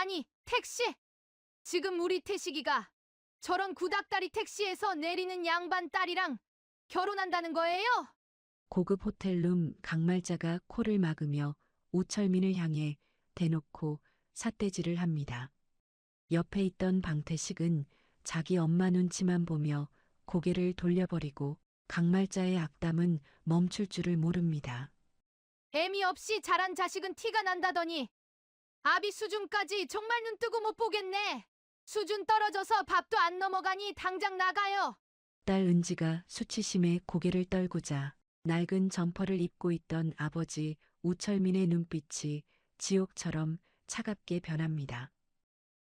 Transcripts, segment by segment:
아니, 택시! 지금 우리 태식이가 저런 구닥다리 택시에서 내리는 양반 딸이랑 결혼한다는 거예요? 고급 호텔룸 강말자가 코를 막으며 우철민을 향해 대놓고 삿대질을 합니다. 옆에 있던 방태식은 자기 엄마 눈치만 보며 고개를 돌려버리고 강말자의 악담은 멈출 줄을 모릅니다. 애미 없이 자란 자식은 티가 난다더니 아비 수준까지 정말 눈 뜨고 못 보겠네. 수준 떨어져서 밥도 안 넘어가니 당장 나가요. 딸 은지가 수치심에 고개를 떨구자 낡은 점퍼를 입고 있던 아버지 우철민의 눈빛이 지옥처럼 차갑게 변합니다.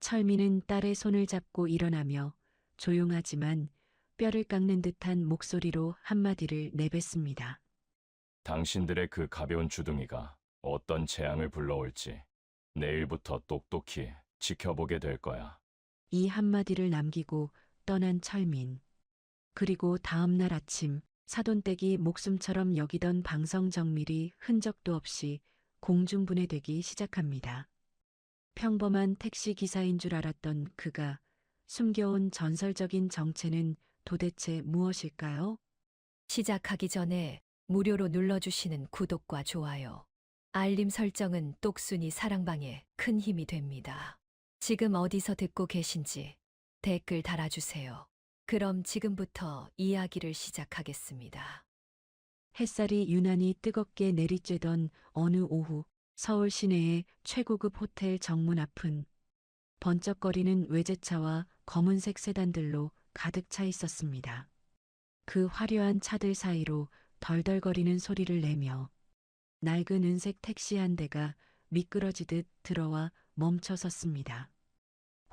철민은 딸의 손을 잡고 일어나며 조용하지만 뼈를 깎는 듯한 목소리로 한마디를 내뱉습니다. 당신들의 그 가벼운 주둥이가 어떤 재앙을 불러올지 내일부터 똑똑히 지켜보게 될 거야. 이 한마디를 남기고 떠난 철민. 그리고 다음 날 아침 사돈댁이 목숨처럼 여기던 방성정밀이 흔적도 없이 공중분해되기 시작합니다. 평범한 택시 기사인 줄 알았던 그가 숨겨온 전설적인 정체는 도대체 무엇일까요? 시작하기 전에 무료로 눌러주시는 구독과 좋아요, 알림 설정은 똑순이 사랑방에 큰 힘이 됩니다. 지금 어디서 듣고 계신지 댓글 달아주세요. 그럼 지금부터 이야기를 시작하겠습니다. 햇살이 유난히 뜨겁게 내리쬐던 어느 오후 서울 시내의 최고급 호텔 정문 앞은 번쩍거리는 외제차와 검은색 세단들로 가득 차 있었습니다. 그 화려한 차들 사이로 덜덜거리는 소리를 내며 낡은 은색 택시 한 대가 미끄러지듯 들어와 멈춰 섰습니다.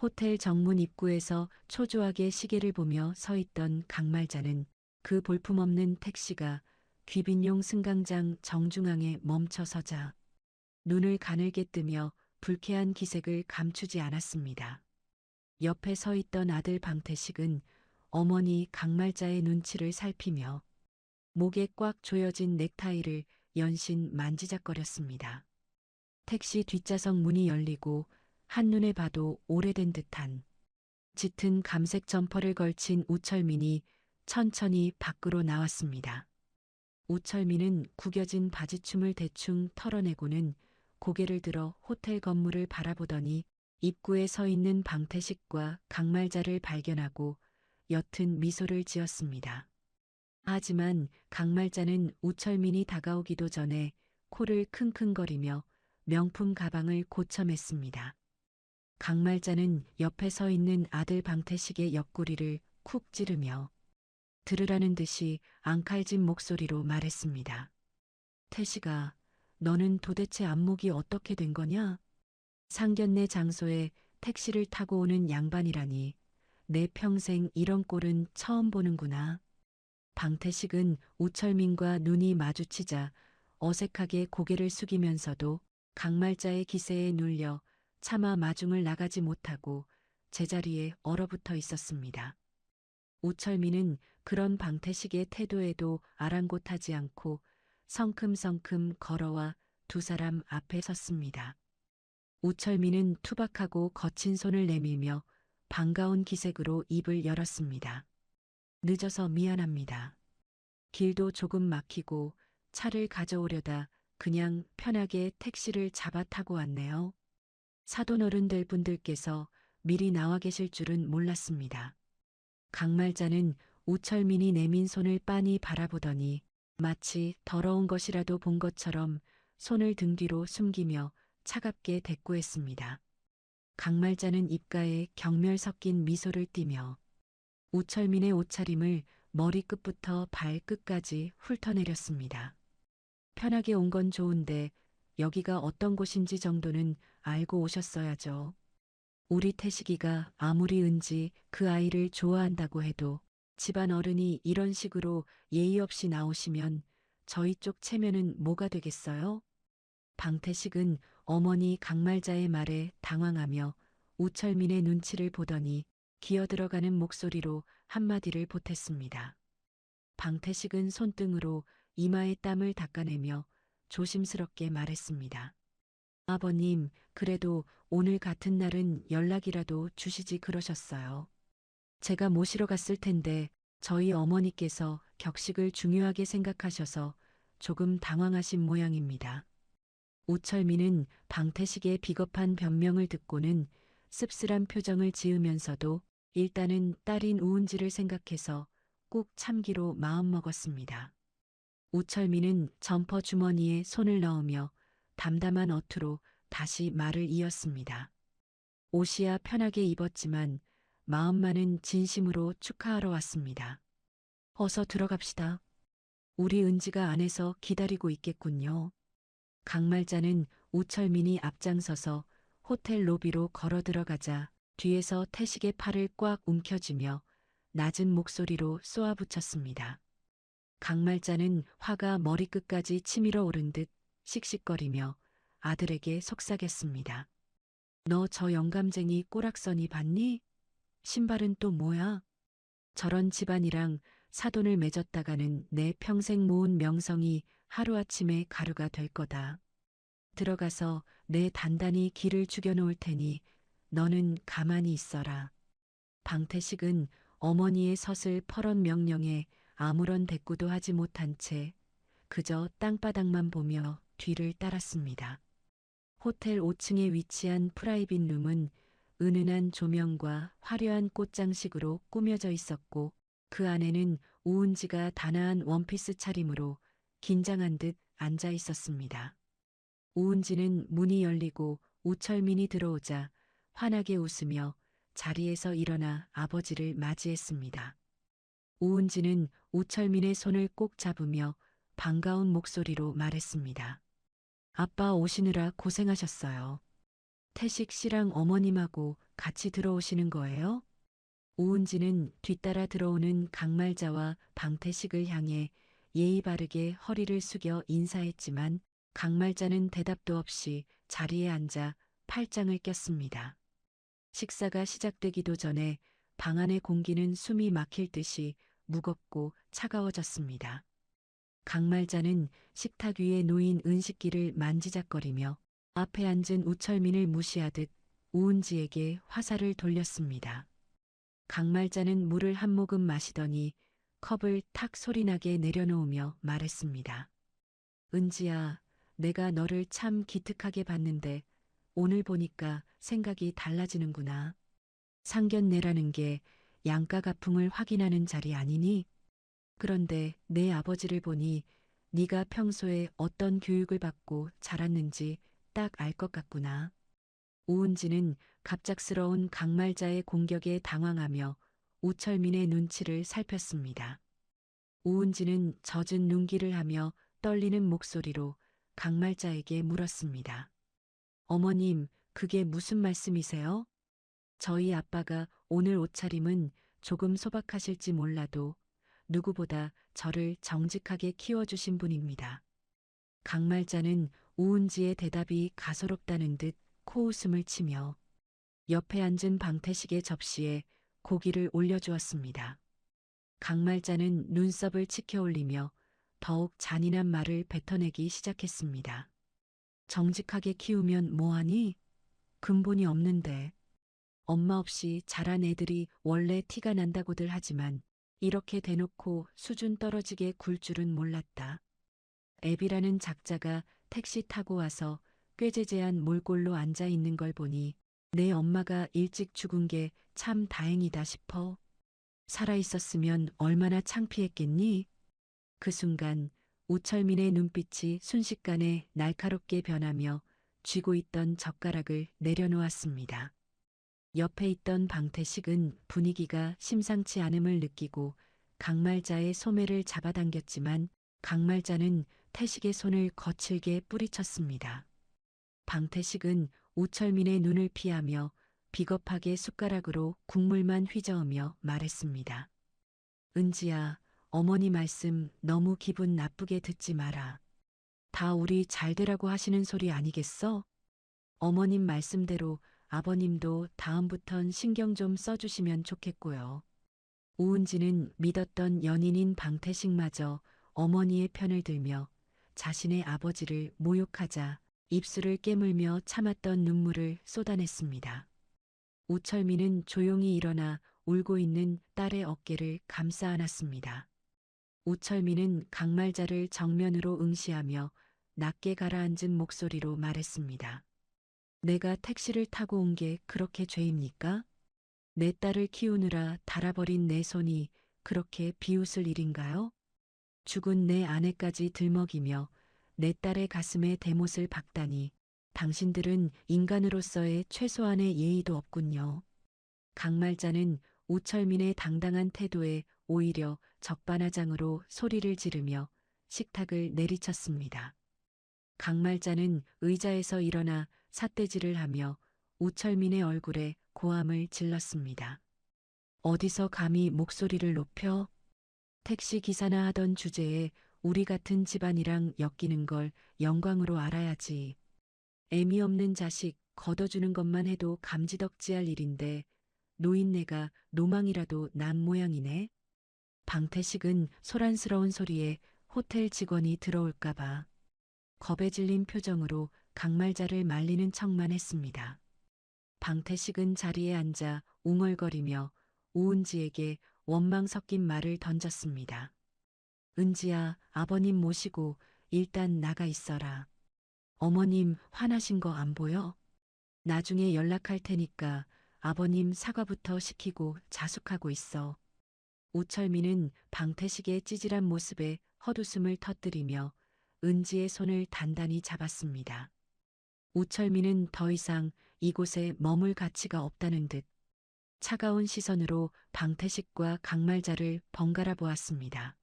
호텔 정문 입구에서 초조하게 시계를 보며 서 있던 강말자는 그 볼품없는 택시가 귀빈용 승강장 정중앙에 멈춰 서자 눈을 가늘게 뜨며 불쾌한 기색을 감추지 않았습니다. 옆에 서 있던 아들 방태식은 어머니 강말자의 눈치를 살피며 목에 꽉 조여진 넥타이를 연신 만지작거렸습니다. 택시 뒷좌석 문이 열리고 한눈에 봐도 오래된 듯한 짙은 감색 점퍼를 걸친 우철민이 천천히 밖으로 나왔습니다. 우철민은 구겨진 바지춤을 대충 털어내고는 고개를 들어 호텔 건물을 바라보더니 입구에 서 있는 방태식과 강말자를 발견하고 옅은 미소를 지었습니다. 하지만 강말자는 우철민이 다가오기도 전에 코를 킁킁거리며 명품 가방을 고쳐맸습니다. 강말자는 옆에 서 있는 아들 방태식의 옆구리를 쿡 찌르며 들으라는 듯이 앙칼진 목소리로 말했습니다. 태식아, 너는 도대체 안목이 어떻게 된 거냐? 상견례 장소에 택시를 타고 오는 양반이라니 내 평생 이런 꼴은 처음 보는구나. 방태식은 우철민과 눈이 마주치자 어색하게 고개를 숙이면서도 강말자의 기세에 눌려 차마 마중을 나가지 못하고 제자리에 얼어붙어 있었습니다. 우철민은 그런 방태식의 태도에도 아랑곳하지 않고 성큼성큼 걸어와 두 사람 앞에 섰습니다. 우철민은 투박하고 거친 손을 내밀며 반가운 기색으로 입을 열었습니다. 늦어서 미안합니다. 길도 조금 막히고 차를 가져오려다 그냥 편하게 택시를 잡아 타고 왔네요. 사돈 어른들 분들께서 미리 나와 계실 줄은 몰랐습니다. 강말자는 우철민이 내민 손을 빤히 바라보더니 마치 더러운 것이라도 본 것처럼 손을 등 뒤로 숨기며 차갑게 대꾸했습니다. 강말자는 입가에 경멸 섞인 미소를 띠며 우철민의 옷차림을 머리끝부터 발끝까지 훑어내렸습니다. 편하게 온 건 좋은데 여기가 어떤 곳인지 정도는 알고 오셨어야죠. 우리 태식이가 아무리 은지 그 아이를 좋아한다고 해도 집안 어른이 이런 식으로 예의 없이 나오시면 저희 쪽 체면은 뭐가 되겠어요? 방태식은 어머니 강말자의 말에 당황하며 우철민의 눈치를 보더니 기어들어가는 목소리로 한마디를 보탰습니다. 방태식은 손등으로 이마의 땀을 닦아내며 조심스럽게 말했습니다. 아버님, 그래도 오늘 같은 날은 연락이라도 주시지 그러셨어요. 제가 모시러 갔을 텐데 저희 어머니께서 격식을 중요하게 생각하셔서 조금 당황하신 모양입니다. 우철민은 방태식의 비겁한 변명을 듣고는 씁쓸한 표정을 지으면서도 일단은 딸인 우은지를 생각해서 꼭 참기로 마음먹었습니다. 우철민은 점퍼 주머니에 손을 넣으며 담담한 어투로 다시 말을 이었습니다. 옷이야 편하게 입었지만 마음만은 진심으로 축하하러 왔습니다. 어서 들어갑시다. 우리 은지가 안에서 기다리고 있겠군요. 강말자는 우철민이 앞장서서 호텔 로비로 걸어 들어가자 뒤에서 태식의 팔을 꽉 움켜쥐며 낮은 목소리로 쏘아붙였습니다. 강말자는 화가 머리끝까지 치밀어 오른 듯 씩씩거리며 아들에게 속삭였습니다. 너 저 영감쟁이 꼬락서니 봤니? 신발은 또 뭐야? 저런 집안이랑 사돈을 맺었다가는 내 평생 모은 명성이 하루아침에 가루가 될 거다. 들어가서 내 단단히 길을 죽여놓을 테니 너는 가만히 있어라. 방태식은 어머니의 서슬 퍼런 명령에 아무런 대꾸도 하지 못한 채 그저 땅바닥만 보며 뒤를 따랐습니다. 호텔 5층에 위치한 프라이빗 룸은 은은한 조명과 화려한 꽃장식으로 꾸며져 있었고 그 안에는 우은지가 단아한 원피스 차림으로 긴장한 듯 앉아 있었습니다. 우은지는 문이 열리고 우철민이 들어오자 환하게 웃으며 자리에서 일어나 아버지를 맞이했습니다. 우은지는 우철민의 손을 꼭 잡으며 반가운 목소리로 말했습니다. 아빠 오시느라 고생하셨어요. 태식 씨랑 어머님하고 같이 들어오시는 거예요? 우은지는 뒤따라 들어오는 강말자와 방태식을 향해 예의 바르게 허리를 숙여 인사했지만 강말자는 대답도 없이 자리에 앉아 팔짱을 꼈습니다. 식사가 시작되기도 전에 방 안의 공기는 숨이 막힐 듯이 무겁고 차가워졌습니다. 강말자는 식탁 위에 놓인 은식기를 만지작거리며 앞에 앉은 우철민을 무시하듯 우은지에게 화살을 돌렸습니다. 강말자는 물을 한 모금 마시더니 컵을 탁 소리나게 내려놓으며 말했습니다. 은지야, 내가 너를 참 기특하게 봤는데 오늘 보니까 생각이 달라지는구나. 상견례라는 게 양가가풍을 확인하는 자리 아니니? 그런데 내 아버지를 보니 네가 평소에 어떤 교육을 받고 자랐는지 딱 알 것 같구나. 우은지는 갑작스러운 강말자의 공격에 당황하며 우철민의 눈치를 살폈습니다. 우은지는 젖은 눈길을 하며 떨리는 목소리로 강말자에게 물었습니다. 어머님, 그게 무슨 말씀이세요? 저희 아빠가 오늘 옷차림은 조금 소박하실지 몰라도 누구보다 저를 정직하게 키워주신 분입니다. 강말자는 우은지의 대답이 가소롭다는 듯 코웃음을 치며 옆에 앉은 방태식의 접시에 고기를 올려주었습니다. 강말자는 눈썹을 치켜 올리며 더욱 잔인한 말을 뱉어내기 시작했습니다. 정직하게 키우면 뭐하니? 근본이 없는데. 엄마 없이 자란 애들이 원래 티가 난다고들 하지만 이렇게 대놓고 수준 떨어지게 굴 줄은 몰랐다. 애비라는 작자가 택시 타고 와서 꾀재재한 몰골로 앉아 있는 걸 보니 내 엄마가 일찍 죽은 게 참 다행이다 싶어. 살아 있었으면 얼마나 창피했겠니? 그 순간 우철민의 눈빛이 순식간에 날카롭게 변하며 쥐고 있던 젓가락을 내려놓았습니다. 옆에 있던 방태식은 분위기가 심상치 않음을 느끼고 강말자의 소매를 잡아당겼지만 강말자는 태식의 손을 거칠게 뿌리쳤습니다. 방태식은 우철민의 눈을 피하며 비겁하게 숟가락으로 국물만 휘저으며 말했습니다. 은지야, 어머니 말씀 너무 기분 나쁘게 듣지 마라. 다 우리 잘 되라고 하시는 소리 아니겠어? 어머님 말씀대로 아버님도 다음부턴 신경 좀 써주시면 좋겠고요. 우은지는 믿었던 연인인 방태식마저 어머니의 편을 들며 자신의 아버지를 모욕하자 입술을 깨물며 참았던 눈물을 쏟아냈습니다. 우철민은 조용히 일어나 울고 있는 딸의 어깨를 감싸 안았습니다. 우철민은 강말자를 정면으로 응시하며 낮게 가라앉은 목소리로 말했습니다. 내가 택시를 타고 온 게 그렇게 죄입니까? 내 딸을 키우느라 닳아버린 내 손이 그렇게 비웃을 일인가요? 죽은 내 아내까지 들먹이며 내 딸의 가슴에 대못을 박다니 당신들은 인간으로서의 최소한의 예의도 없군요. 강말자는 우철민의 당당한 태도에 오히려 적반하장으로 소리를 지르며 식탁을 내리쳤습니다. 강말자는 의자에서 일어나 삿대질을 하며 우철민의 얼굴에 고함을 질렀습니다. 어디서 감히 목소리를 높여? 택시 기사나 하던 주제에 우리 같은 집안이랑 엮이는 걸 영광으로 알아야지. 애미 없는 자식 걷어주는 것만 해도 감지덕지할 일인데 노인네가 노망이라도 난 모양이네. 방태식은 소란스러운 소리에 호텔 직원이 들어올까봐 겁에 질린 표정으로 강말자를 말리는 척만 했습니다. 방태식은 자리에 앉아 웅얼거리며 우은지에게 원망 섞인 말을 던졌습니다. 은지야, 아버님 모시고 일단 나가 있어라. 어머님 화나신 거 안 보여? 나중에 연락할 테니까 아버님 사과부터 시키고 자숙하고 있어. 우철민은 방태식의 찌질한 모습에 헛웃음을 터뜨리며 은지의 손을 단단히 잡았습니다. 우철민은 더 이상 이곳에 머물 가치가 없다는 듯 차가운 시선으로 방태식과 강말자를 번갈아 보았습니다.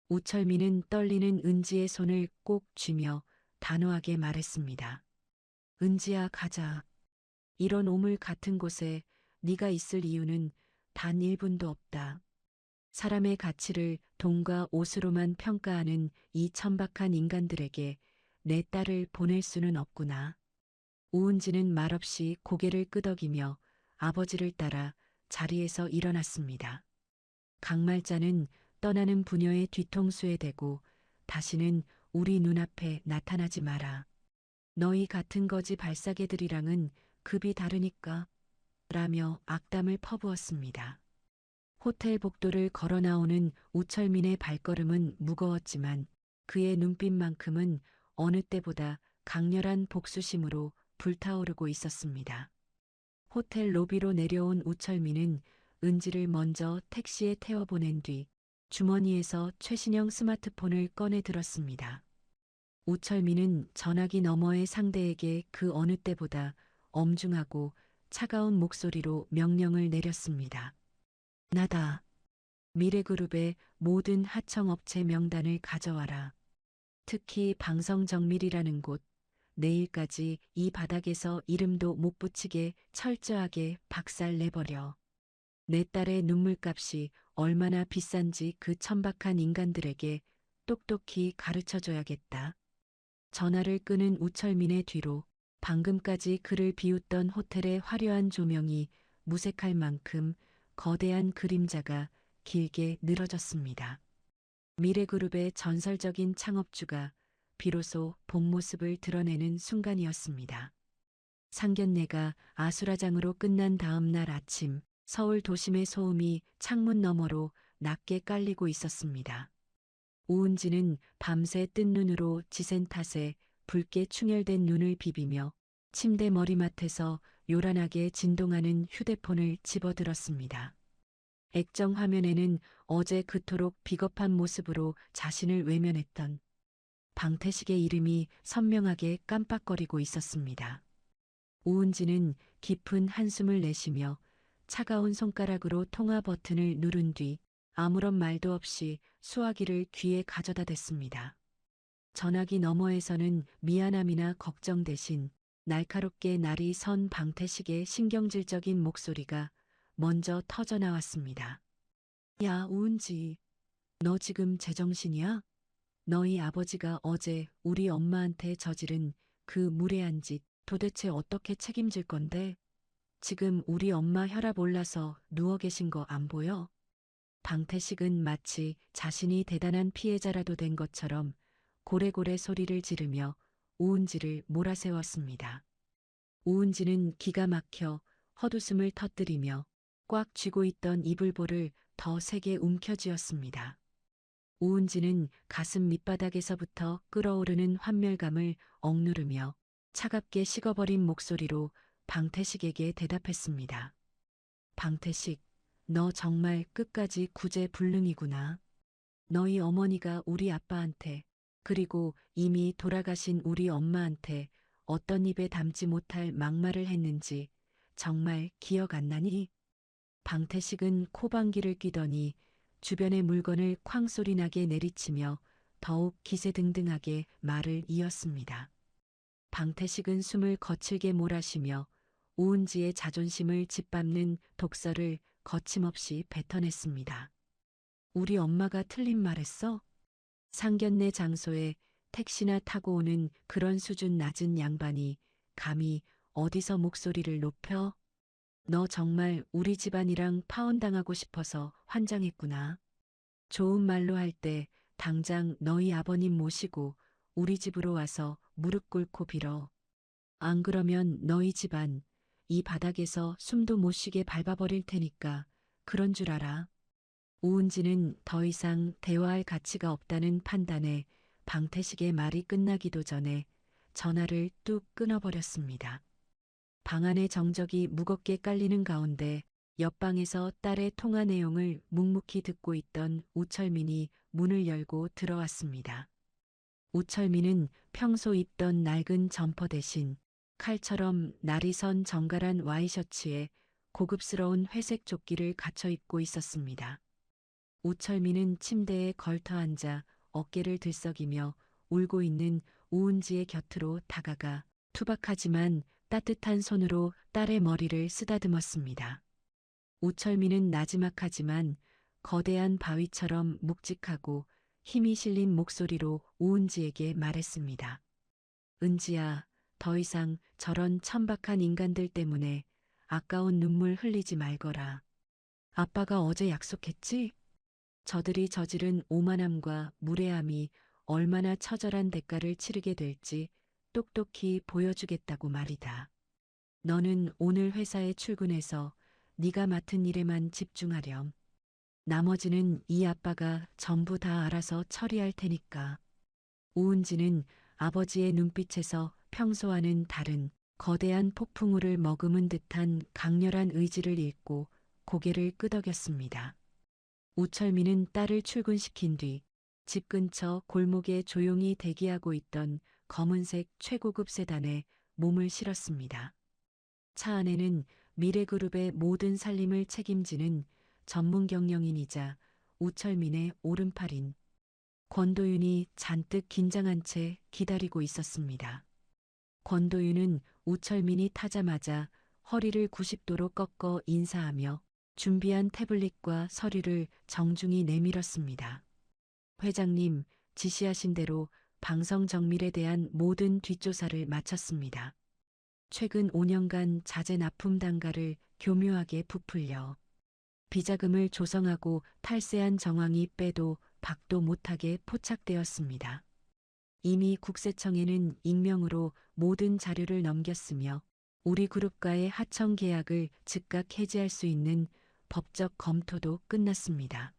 우철민은 떨리는 은지의 손을 꼭 쥐며 단호하게 말했습니다. 은지야, 가자. 이런 오물 같은 곳에 네가 있을 이유는 단 1분도 없다. 사람의 가치를 돈과 옷으로만 평가하는 이 천박한 인간들에게 내 딸을 보낼 수는 없구나. 우은지는 말없이 고개를 끄덕이며 아버지를 따라 자리에서 일어났습니다. 강말자는 떠나는 부녀의 뒤통수에 대고 다시는 우리 눈앞에 나타나지 마라. 너희 같은 거지 발사개들이랑은 급이 다르니까 라며 악담을 퍼부었습니다. 호텔 복도를 걸어 나오는 우철민의 발걸음은 무거웠지만 그의 눈빛만큼은 어느 때보다 강렬한 복수심으로 불타오르고 있었습니다. 호텔 로비로 내려온 우철민은 은지를 먼저 택시에 태워보낸 뒤 주머니에서 최신형 스마트폰을 꺼내 들었습니다. 우철민은 전화기 너머의 상대에게 그 어느 때보다 엄중하고 차가운 목소리로 명령을 내렸습니다. 나다. 미래그룹의 모든 하청업체 명단을 가져와라. 특히 방성정밀이라는 곳, 내일까지 이 바닥에서 이름도 못 붙이게 철저하게 박살내버려. 내 딸의 눈물값이 얼마나 비싼지 그 천박한 인간들에게 똑똑히 가르쳐줘야겠다. 전화를 끄는 우철민의 뒤로 방금까지 그를 비웃던 호텔의 화려한 조명이 무색할 만큼 거대한 그림자가 길게 늘어졌습니다. 미래그룹의 전설적인 창업주가 비로소 본 모습을 드러내는 순간이었습니다. 상견례가 아수라장으로 끝난 다음 날 아침, 서울 도심의 소음이 창문 너머로 낮게 깔리고 있었습니다. 우은지는 밤새 뜬 눈으로 지센 탓에 붉게 충혈된 눈을 비비며 침대 머리맡에서 요란하게 진동하는 휴대폰을 집어들었습니다. 액정 화면에는 어제 그토록 비겁한 모습으로 자신을 외면했던 방태식의 이름이 선명하게 깜빡거리고 있었습니다. 우은지는 깊은 한숨을 내쉬며 차가운 손가락으로 통화 버튼을 누른 뒤 아무런 말도 없이 수화기를 귀에 가져다 댔습니다. 전화기 너머에서는 미안함이나 걱정 대신 날카롭게 날이 선 방태식의 신경질적인 목소리가 먼저 터져 나왔습니다. 야, 우은지, 너 지금 제정신이야? 너희 아버지가 어제 우리 엄마한테 저지른 그 무례한 짓 도대체 어떻게 책임질 건데? 지금 우리 엄마 혈압 올라서 누워 계신 거 안 보여? 방태식은 마치 자신이 대단한 피해자라도 된 것처럼 고래고래 소리를 지르며 오은지를 몰아세웠습니다. 오은지는 기가 막혀 헛웃음을 터뜨리며 꽉 쥐고 있던 이불볼을 더 세게 움켜쥐었습니다. 오은지는 가슴 밑바닥에서부터 끓어오르는 환멸감을 억누르며 차갑게 식어버린 목소리로 방태식에게 대답했습니다. 방태식, 너 정말 끝까지 구제불능이구나. 너희 어머니가 우리 아빠한테, 그리고 이미 돌아가신 우리 엄마한테 어떤 입에 담지 못할 막말을 했는지 정말 기억 안 나니? 방태식은 코방귀를 뀌더니 주변의 물건을 쾅 소리 나게 내리치며 더욱 기세등등하게 말을 이었습니다. 방태식은 숨을 거칠게 몰아쉬며 오은지의 자존심을 짓밟는 독설을 거침없이 뱉어냈습니다. 우리 엄마가 틀린 말했어? 상견례 장소에 택시나 타고 오는 그런 수준 낮은 양반이 감히 어디서 목소리를 높여? 너 정말 우리 집안이랑 파혼당하고 싶어서 환장했구나. 좋은 말로 할 때 당장 너희 아버님 모시고 우리 집으로 와서 무릎 꿇고 빌어. 안 그러면 너희 집안 이 바닥에서 숨도 못 쉬게 밟아버릴 테니까 그런 줄 알아. 오은지는 더 이상 대화할 가치가 없다는 판단에 방태식의 말이 끝나기도 전에 전화를 뚝 끊어버렸습니다. 방 안의 정적이 무겁게 깔리는 가운데 옆방에서 딸의 통화 내용을 묵묵히 듣고 있던 우철민이 문을 열고 들어왔습니다. 우철민은 평소 입던 낡은 점퍼 대신 칼처럼 날이 선 정갈한 와이셔츠에 고급스러운 회색 조끼를 갖춰 입고 있었습니다. 우철민은 침대에 걸터 앉아 어깨를 들썩이며 울고 있는 오은지의 곁으로 다가가 투박하지만 따뜻한 손으로 딸의 머리를 쓰다듬었습니다. 우철민은 나지막하지만 거대한 바위처럼 묵직하고 힘이 실린 목소리로 오은지에게 말했습니다. 은지야, 더 이상 저런 천박한 인간들 때문에 아까운 눈물 흘리지 말거라. 아빠가 어제 약속했지? 저들이 저지른 오만함과 무례함이 얼마나 처절한 대가를 치르게 될지 똑똑히 보여주겠다고 말이다. 너는 오늘 회사에 출근해서 네가 맡은 일에만 집중하렴. 나머지는 이 아빠가 전부 다 알아서 처리할 테니까. 오은지는 아버지의 눈빛에서 평소와는 다른 거대한 폭풍우를 머금은 듯한 강렬한 의지를 읽고 고개를 끄덕였습니다. 우철민은 딸을 출근시킨 뒤 집 근처 골목에 조용히 대기하고 있던 검은색 최고급 세단에 몸을 실었습니다. 차 안에는 미래그룹의 모든 살림을 책임지는 전문 경영인이자 우철민의 오른팔인 권도윤이 잔뜩 긴장한 채 기다리고 있었습니다. 권도윤은 우철민이 타자마자 허리를 90도로 꺾어 인사하며 준비한 태블릿과 서류를 정중히 내밀었습니다. 회장님, 지시하신 대로 방성 정밀에 대한 모든 뒷조사를 마쳤습니다. 최근 5년간 자재 납품 단가를 교묘하게 부풀려 비자금을 조성하고 탈세한 정황이 빼도 박도 못하게 포착되었습니다. 이미 국세청에는 익명으로 모든 자료를 넘겼으며 우리 그룹과의 하청 계약을 즉각 해지할 수 있는 법적 검토도 끝났습니다.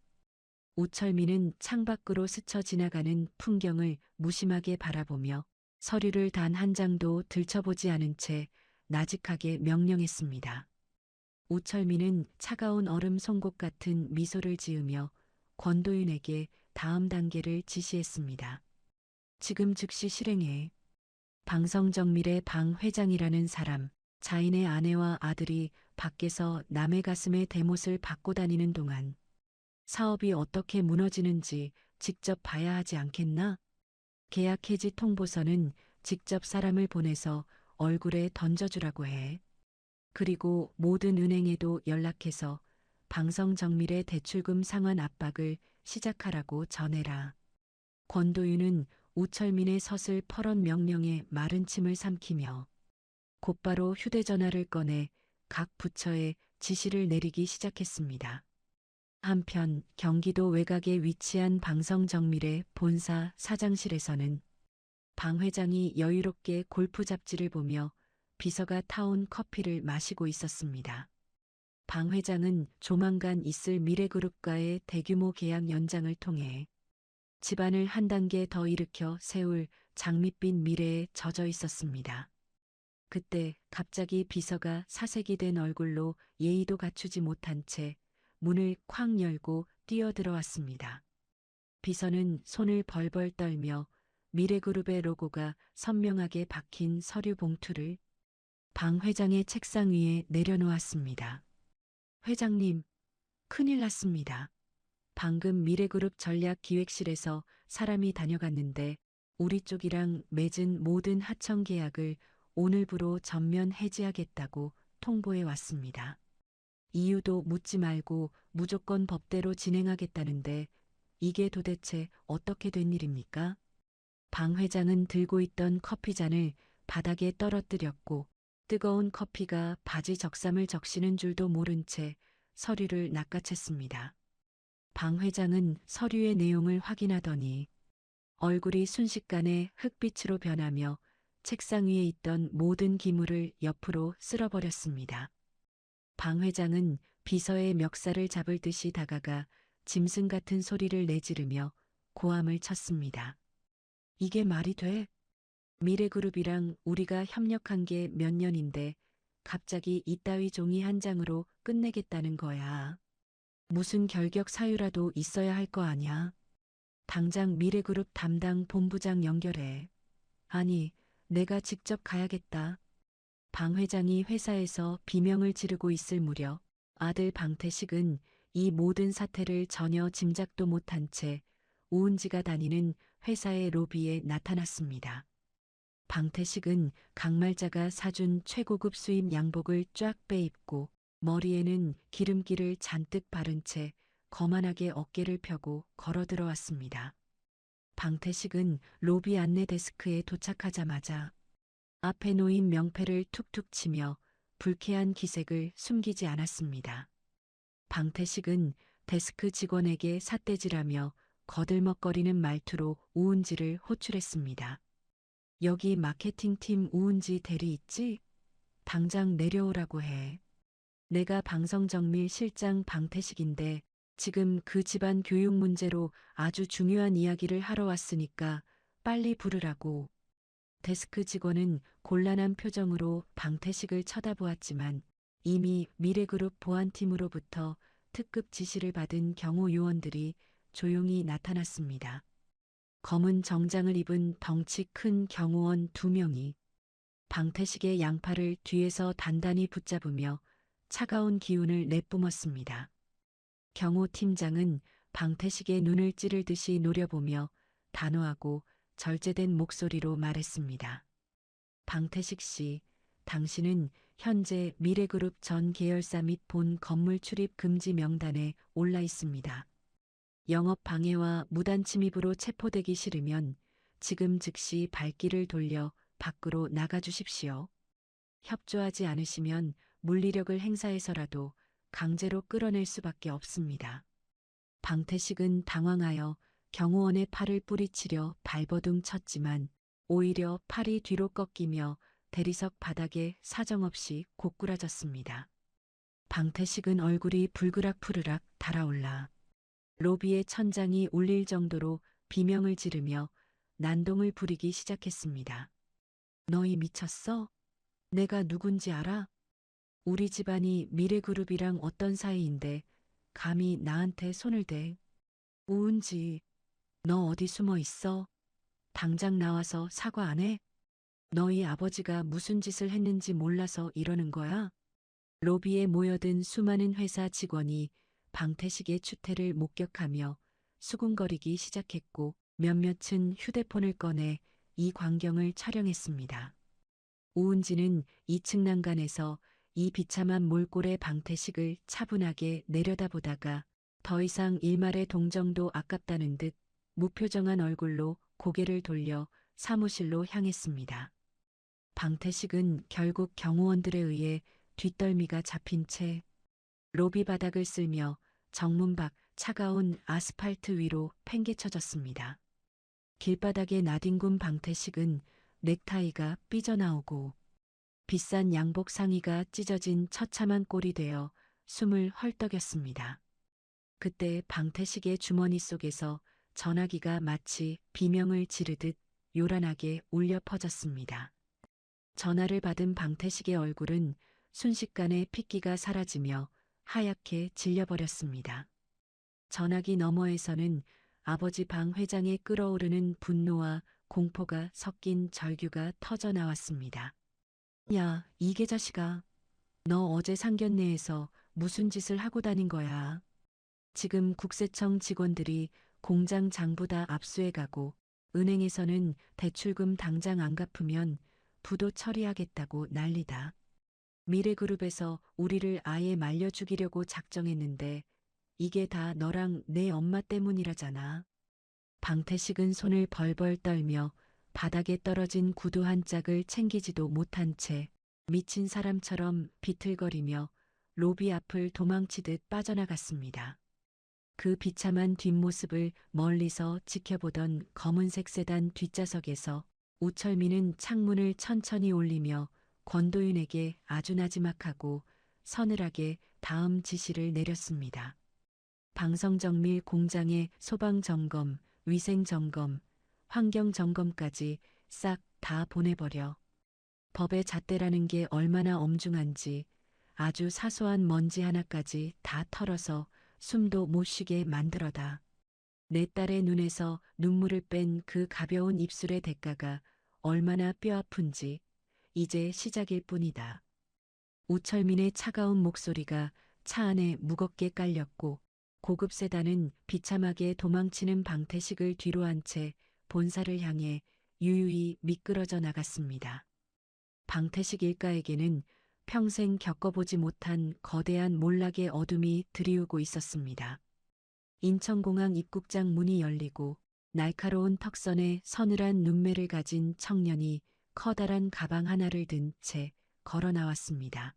우철민은 창밖으로 스쳐 지나가는 풍경을 무심하게 바라보며 서류를 단 한 장도 들춰보지 않은 채 나직하게 명령했습니다. 우철민은 차가운 얼음 송곳 같은 미소를 지으며 권도윤에게 다음 단계를 지시했습니다. 지금 즉시 실행해. 방성정밀의 방 회장이라는 사람, 자인의 아내와 아들이 밖에서 남의 가슴에 대못을 받고 다니는 동안 사업이 어떻게 무너지는지 직접 봐야 하지 않겠나? 계약 해지 통보서는 직접 사람을 보내서 얼굴에 던져주라고 해. 그리고 모든 은행에도 연락해서 방성정밀의 대출금 상환 압박을 시작하라고 전해라. 권도윤은 우철민의 서슬 퍼런 명령에 마른 침을 삼키며 곧바로 휴대전화를 꺼내 각 부처에 지시를 내리기 시작했습니다. 한편 경기도 외곽에 위치한 방성정밀의 본사 사장실에서는 방 회장이 여유롭게 골프 잡지를 보며 비서가 타온 커피를 마시고 있었습니다. 방 회장은 조만간 있을 미래그룹과의 대규모 계약 연장을 통해 집안을 한 단계 더 일으켜 세울 장밋빛 미래에 젖어 있었습니다. 그때 갑자기 비서가 사색이 된 얼굴로 예의도 갖추지 못한 채 문을 쾅 열고 뛰어들어왔습니다. 비서는 손을 벌벌 떨며 미래그룹의 로고가 선명하게 박힌 서류 봉투를 방 회장의 책상 위에 내려놓았습니다. 회장님, 큰일 났습니다. 방금 미래그룹 전략기획실에서 사람이 다녀갔는데 우리 쪽이랑 맺은 모든 하청 계약을 오늘부로 전면 해지하겠다고 통보해 왔습니다. 이유도 묻지 말고 무조건 법대로 진행하겠다는데 이게 도대체 어떻게 된 일입니까? 방 회장은 들고 있던 커피잔을 바닥에 떨어뜨렸고 뜨거운 커피가 바지 적삼을 적시는 줄도 모른 채 서류를 낚아챘습니다. 방 회장은 서류의 내용을 확인하더니 얼굴이 순식간에 흑빛으로 변하며 책상 위에 있던 모든 기물을 옆으로 쓸어버렸습니다. 방 회장은 비서의 멱살을 잡을 듯이 다가가 짐승 같은 소리를 내지르며 고함을 쳤습니다. 이게 말이 돼? 미래그룹이랑 우리가 협력한 게 몇 년인데 갑자기 이따위 종이 한 장으로 끝내겠다는 거야. 무슨 결격 사유라도 있어야 할 거 아냐? 당장 미래그룹 담당 본부장 연결해. 아니, 내가 직접 가야겠다. 방 회장이 회사에서 비명을 지르고 있을 무렵 아들 방태식은 이 모든 사태를 전혀 짐작도 못한 채 우은지가 다니는 회사의 로비에 나타났습니다. 방태식은 강말자가 사준 최고급 수입 양복을 쫙 빼입고 머리에는 기름기를 잔뜩 바른 채 거만하게 어깨를 펴고 걸어 들어왔습니다. 방태식은 로비 안내 데스크에 도착하자마자 앞에 놓인 명패를 툭툭 치며 불쾌한 기색을 숨기지 않았습니다. 방태식은 데스크 직원에게 삿대질하며 거들먹거리는 말투로 우은지를 호출했습니다. 여기 마케팅팀 우은지 대리 있지? 당장 내려오라고 해. 내가 방성정밀 실장 방태식인데 지금 그 집안 교육 문제로 아주 중요한 이야기를 하러 왔으니까 빨리 부르라고. 데스크 직원은 곤란한 표정으로 방태식을 쳐다보았지만 이미 미래그룹 보안팀으로부터 특급 지시를 받은 경호 요원들이 조용히 나타났습니다. 검은 정장을 입은 덩치 큰 경호원 2명이 방태식의 양팔을 뒤에서 단단히 붙잡으며 차가운 기운을 내뿜었습니다. 경호 팀장은 방태식의 눈을 찌르듯이 노려보며 단호하고 절제된 목소리로 말했습니다. 방태식 씨, 당신은 현재 미래그룹 전 계열사 및 본 건물 출입 금지 명단에 올라 있습니다. 영업 방해와 무단 침입으로 체포되기 싫으면 지금 즉시 발길을 돌려 밖으로 나가 주십시오. 협조하지 않으시면 물리력을 행사해서라도 강제로 끌어낼 수밖에 없습니다. 방태식은 당황하여 경호원의 팔을 뿌리치려 발버둥 쳤지만 오히려 팔이 뒤로 꺾이며 대리석 바닥에 사정없이 고꾸라졌습니다. 방태식은 얼굴이 불그락푸르락 달아올라 로비의 천장이 울릴 정도로 비명을 지르며 난동을 부리기 시작했습니다. 너희 미쳤어? 내가 누군지 알아? 우리 집안이 미래그룹이랑 어떤 사이인데 감히 나한테 손을 대. 우은지, 너 어디 숨어 있어? 당장 나와서 사과 안 해? 너희 아버지가 무슨 짓을 했는지 몰라서 이러는 거야? 로비에 모여든 수많은 회사 직원이 방태식의 추태를 목격하며 수군거리기 시작했고 몇몇은 휴대폰을 꺼내 이 광경을 촬영했습니다. 우은지는 2층 난간에서 이 비참한 몰골의 방태식을 차분하게 내려다보다가 더 이상 일말의 동정도 아깝다는 듯 무표정한 얼굴로 고개를 돌려 사무실로 향했습니다. 방태식은 결국 경호원들에 의해 뒷덜미가 잡힌 채 로비 바닥을 쓸며 정문 밖 차가운 아스팔트 위로 팽개쳐졌습니다. 길바닥에 나뒹군 방태식은 넥타이가 삐져나오고 비싼 양복 상의가 찢어진 처참한 꼴이 되어 숨을 헐떡였습니다. 그때 방태식의 주머니 속에서 전화기가 마치 비명을 지르듯 요란하게 울려 퍼졌습니다. 전화를 받은 방태식의 얼굴은 순식간에 핏기가 사라지며 하얗게 질려버렸습니다. 전화기 너머에서는 아버지 방 회장의 끓어오르는 분노와 공포가 섞인 절규가 터져 나왔습니다. 야, 이게 자식아. 너 어제 상견례에서 무슨 짓을 하고 다닌 거야? 지금 국세청 직원들이 공장 장부 다 압수해가고 은행에서는 대출금 당장 안 갚으면 부도 처리하겠다고 난리다. 미래그룹에서 우리를 아예 말려 죽이려고 작정했는데 이게 다 너랑 내 엄마 때문이라잖아. 방태식은 손을 벌벌 떨며 바닥에 떨어진 구두 한 짝을 챙기지도 못한 채 미친 사람처럼 비틀거리며 로비 앞을 도망치듯 빠져나갔습니다. 그 비참한 뒷모습을 멀리서 지켜보던 검은색 세단 뒷좌석에서 우철민은 창문을 천천히 올리며 권도윤에게 아주 나지막하고 서늘하게 다음 지시를 내렸습니다. 방성정밀 공장의 소방점검, 위생점검, 환경점검까지 싹 다 보내버려. 법의 잣대라는 게 얼마나 엄중한지 아주 사소한 먼지 하나까지 다 털어서 숨도 못 쉬게 만들어다. 내 딸의 눈에서 눈물을 뺀 그 가벼운 입술의 대가가 얼마나 뼈아픈지 이제 시작일 뿐이다. 우철민의 차가운 목소리가 차 안에 무겁게 깔렸고 고급 세단은 비참하게 도망치는 방태식을 뒤로 한 채 본사를 향해 유유히 미끄러져 나갔습니다. 방태식 일가에게는 평생 겪어보지 못한 거대한 몰락의 어둠이 들이우고 있었습니다. 인천공항 입국장 문이 열리고 날카로운 턱선에 서늘한 눈매를 가진 청년이 커다란 가방 하나를 든 채 걸어 나왔습니다.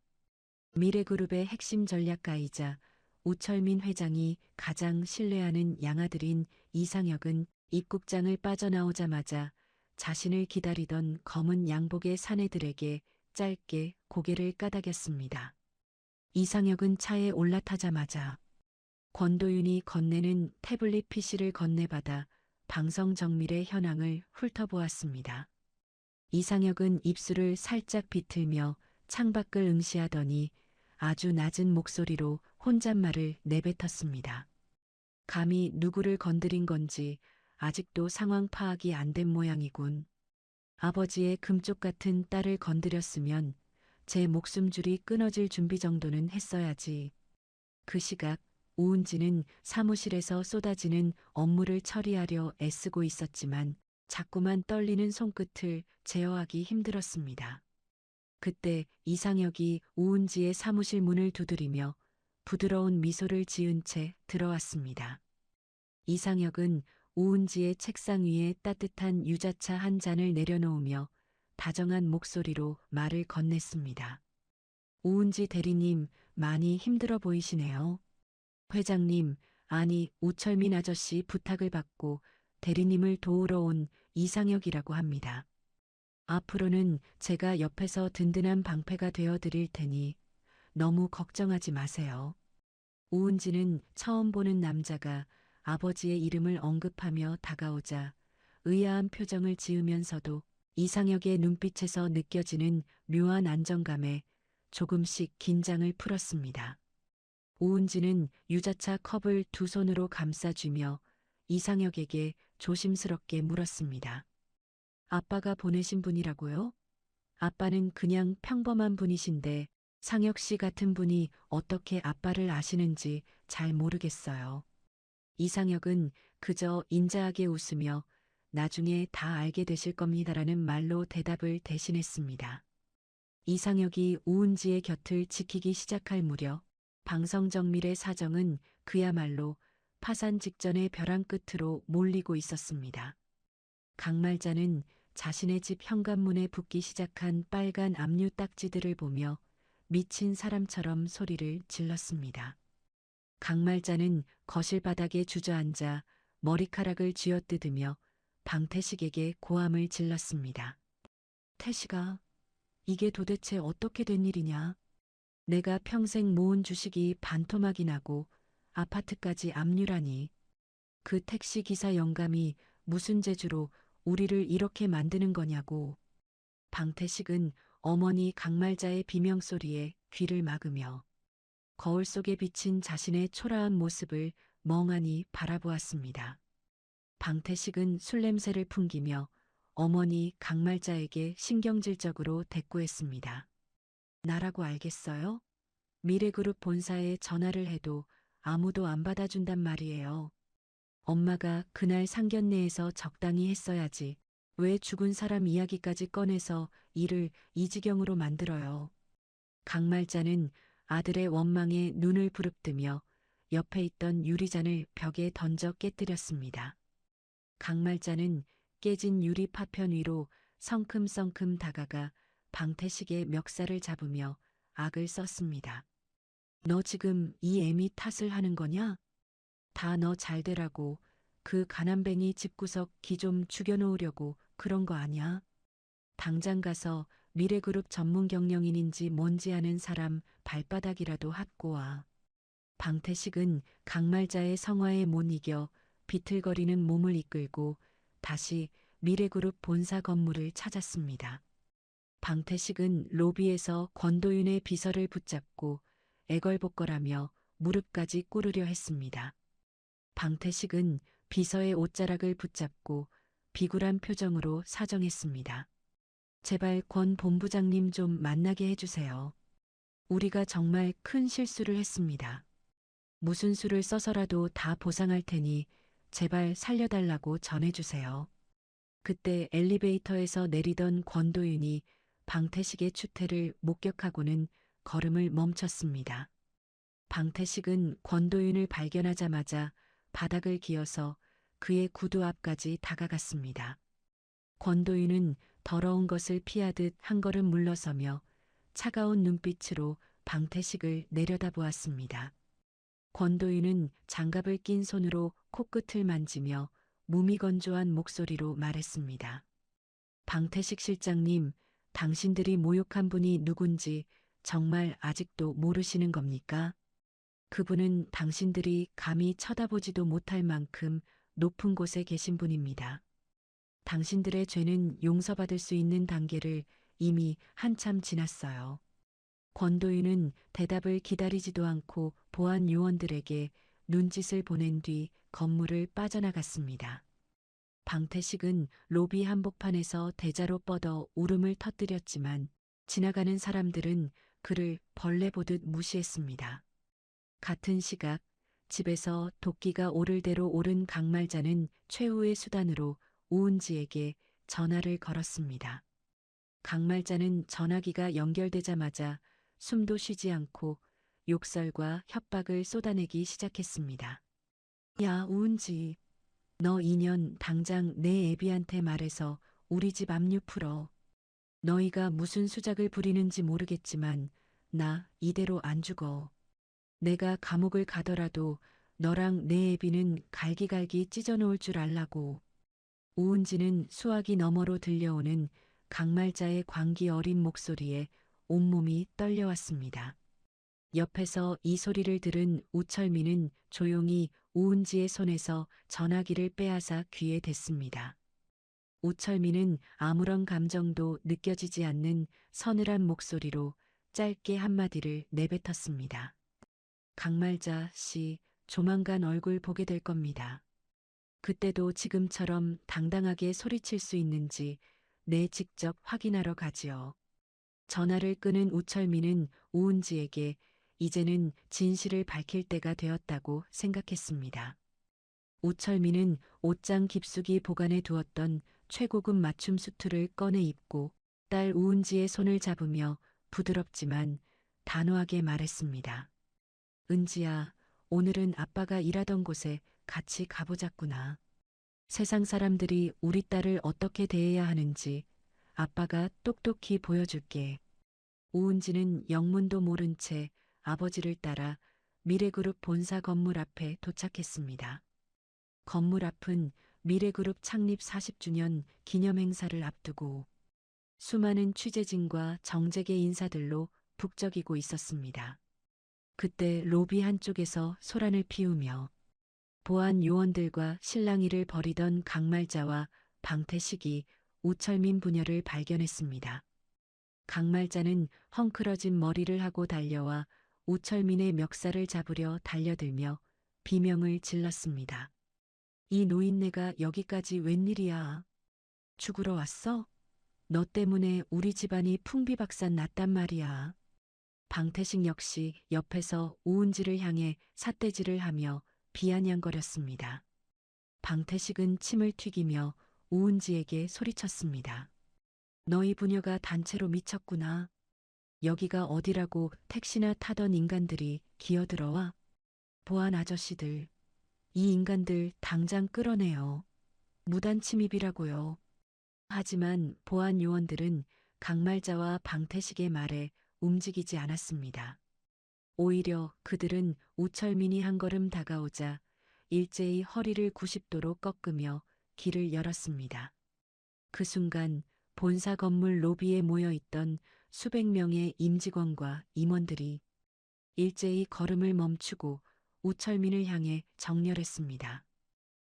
미래그룹의 핵심 전략가이자 우철민 회장이 가장 신뢰하는 양아들인 이상혁은 입국장을 빠져나오자마자 자신을 기다리던 검은 양복의 사내들에게 짧게 고개를 까닥였습니다. 이상혁은 차에 올라타자마자 권도윤이 건네는 태블릿 PC를 건네받아 방성정밀의 현황을 훑어보았습니다. 이상혁은 입술을 살짝 비틀며 창밖을 응시하더니 아주 낮은 목소리로 혼잣말을 내뱉었습니다. 감히 누구를 건드린 건지 아직도 상황 파악이 안 된 모양이군. 아버지의 금쪽 같은 딸을 건드렸으면 제 목숨줄이 끊어질 준비 정도는 했어야지. 그 시각 우은지는 사무실에서 쏟아지는 업무를 처리하려 애쓰고 있었지만 자꾸만 떨리는 손끝을 제어하기 힘들었습니다. 그때 이상혁이 우은지의 사무실 문을 두드리며 부드러운 미소를 지은 채 들어왔습니다. 이상혁은 우은지의 책상 위에 따뜻한 유자차 한 잔을 내려놓으며 다정한 목소리로 말을 건넸습니다. 우은지 대리님, 많이 힘들어 보이시네요. 회장님, 아니 우철민 아저씨 부탁을 받고 대리님을 도우러 온 이상혁이라고 합니다. 앞으로는 제가 옆에서 든든한 방패가 되어 드릴 테니 너무 걱정하지 마세요. 우은지는 처음 보는 남자가 아버지의 이름을 언급하며 다가오자 의아한 표정을 지으면서도 이상혁의 눈빛에서 느껴지는 묘한 안정감에 조금씩 긴장을 풀었습니다. 우은지는 유자차 컵을 두 손으로 감싸쥐며 이상혁에게 조심스럽게 물었습니다. 아빠가 보내신 분이라고요? 아빠는 그냥 평범한 분이신데 상혁 씨 같은 분이 어떻게 아빠를 아시는지 잘 모르겠어요. 이상혁은 그저 인자하게 웃으며 나중에 다 알게 되실 겁니다라는 말로 대답을 대신했습니다. 이상혁이 우은지의 곁을 지키기 시작할 무렵 방성정밀의 사정은 그야말로 파산 직전의 벼랑 끝으로 몰리고 있었습니다. 강말자는 자신의 집 현관문에 붙기 시작한 빨간 압류 딱지들을 보며 미친 사람처럼 소리를 질렀습니다. 강말자는 거실 바닥에 주저앉아 머리카락을 쥐어뜯으며 방태식에게 고함을 질렀습니다. 태식아, 이게 도대체 어떻게 된 일이냐? 내가 평생 모은 주식이 반토막이 나고 아파트까지 압류라니. 그 택시 기사 영감이 무슨 재주로 우리를 이렇게 만드는 거냐고. 방태식은 어머니 강말자의 비명소리에 귀를 막으며 거울 속에 비친 자신의 초라한 모습을 멍하니 바라보았습니다. 방태식은 술 냄새를 풍기며 어머니 강말자에게 신경질적으로 대꾸했습니다. 나라고 알겠어요? 미래그룹 본사에 전화를 해도 아무도 안 받아준단 말이에요. 엄마가 그날 상견례에서 적당히 했어야지. 왜 죽은 사람 이야기까지 꺼내서 일을 이 지경으로 만들어요. 강말자는 아들의 원망에 눈을 부릅뜨며 옆에 있던 유리잔을 벽에 던져 깨뜨렸습니다. 강말자는 깨진 유리 파편 위로 성큼성큼 다가가 방태식의 멱살을 잡으며 악을 썼습니다. 너 지금 이 애미 탓을 하는 거냐? 다 너 잘되라고 그 가난뱅이 집구석 기 좀 죽여놓으려고 그런 거 아냐? 당장 가서 미래그룹 전문 경영인인지 뭔지 아는 사람 발바닥이라도 핫고 와. 방태식은 강말자의 성화에 못 이겨 비틀거리는 몸을 이끌고 다시 미래그룹 본사 건물을 찾았습니다. 방태식은 로비에서 권도윤의 비서를 붙잡고 애걸복걸하며 무릎까지 꿇으려 했습니다. 방태식은 비서의 옷자락을 붙잡고 비굴한 표정으로 사정했습니다. 제발 권 본부장님 좀 만나게 해주세요. 우리가 정말 큰 실수를 했습니다. 무슨 수를 써서라도 다 보상할 테니 제발 살려달라고 전해주세요. 그때 엘리베이터에서 내리던 권도윤이 방태식의 추태를 목격하고는 걸음을 멈췄습니다. 방태식은 권도윤을 발견하자마자 바닥을 기어서 그의 구두 앞까지 다가갔습니다. 권도윤은 더러운 것을 피하듯 한 걸음 물러서며 차가운 눈빛으로 방태식을 내려다보았습니다. 권도윤은 장갑을 낀 손으로 코끝을 만지며 무미건조한 목소리로 말했습니다. 방태식 실장님, 당신들이 모욕한 분이 누군지 정말 아직도 모르시는 겁니까? 그분은 당신들이 감히 쳐다보지도 못할 만큼 높은 곳에 계신 분입니다. 당신들의 죄는 용서받을 수 있는 단계를 이미 한참 지났어요. 권도윤은 대답을 기다리지도 않고 보안 요원들에게 눈짓을 보낸 뒤 건물을 빠져나갔습니다. 방태식은 로비 한복판에서 대자로 뻗어 울음을 터뜨렸지만 지나가는 사람들은 그를 벌레 보듯 무시했습니다. 같은 시각 집에서 도끼가 오를 대로 오른 강말자는 최후의 수단으로 우은지에게 전화를 걸었습니다. 강말자는 전화기가 연결되자마자 숨도 쉬지 않고 욕설과 협박을 쏟아내기 시작했습니다. 야, 우은지. 너 2년 당장 내 애비한테 말해서 우리 집 압류 풀어. 너희가 무슨 수작을 부리는지 모르겠지만 나 이대로 안 죽어. 내가 감옥을 가더라도 너랑 내 애비는 갈기갈기 찢어놓을 줄 알라고. 우은지는 수화기 너머로 들려오는 강말자의 광기 어린 목소리에 온몸이 떨려왔습니다. 옆에서 이 소리를 들은 우철민은 조용히 우은지의 손에서 전화기를 빼앗아 귀에 댔습니다. 우철민은 아무런 감정도 느껴지지 않는 서늘한 목소리로 짧게 한마디를 내뱉었습니다. 강말자 씨, 조만간 얼굴 보게 될 겁니다. 그때도 지금처럼 당당하게 소리칠 수 있는지 내 직접 확인하러 가지요. 전화를 끊은 우철민은 우은지에게 이제는 진실을 밝힐 때가 되었다고 생각했습니다. 우철민은 옷장 깊숙이 보관해 두었던 최고급 맞춤 수트를 꺼내 입고 딸 우은지의 손을 잡으며 부드럽지만 단호하게 말했습니다. 은지야, 오늘은 아빠가 일하던 곳에 같이 가보자꾸나. 세상 사람들이 우리 딸을 어떻게 대해야 하는지 아빠가 똑똑히 보여줄게. 우은지는 영문도 모른 채 아버지를 따라 미래그룹 본사 건물 앞에 도착했습니다. 건물 앞은 미래그룹 창립 40주년 기념 행사를 앞두고 수많은 취재진과 정재계 인사들로 북적이고 있었습니다. 그때 로비 한쪽에서 소란을 피우며 보안 요원들과 실랑이를 벌이던 강말자와 방태식이 우철민 부녀를 발견했습니다. 강말자는 헝클어진 머리를 하고 달려와 우철민의 멱살을 잡으려 달려들며 비명을 질렀습니다. 이 노인네가 여기까지 웬일이야? 죽으러 왔어? 너 때문에 우리 집안이 풍비박산 났단 말이야. 방태식 역시 옆에서 우은지를 향해 삿대질을 하며 비아냥거렸습니다. 방태식은 침을 튀기며 우은지에게 소리쳤습니다. 너희 부녀가 단체로 미쳤구나. 여기가 어디라고 택시나 타던 인간들이 기어들어와. 보안 아저씨들, 이 인간들 당장 끌어내요. 무단 침입이라고요. 하지만 보안 요원들은 강말자와 방태식의 말에 움직이지 않았습니다. 오히려 그들은 우철민이 한 걸음 다가오자 일제히 허리를 90도로 꺾으며 길을 열었습니다. 그 순간 본사 건물 로비에 모여 있던 수백 명의 임직원과 임원들이 일제히 걸음을 멈추고 우철민을 향해 정렬했습니다.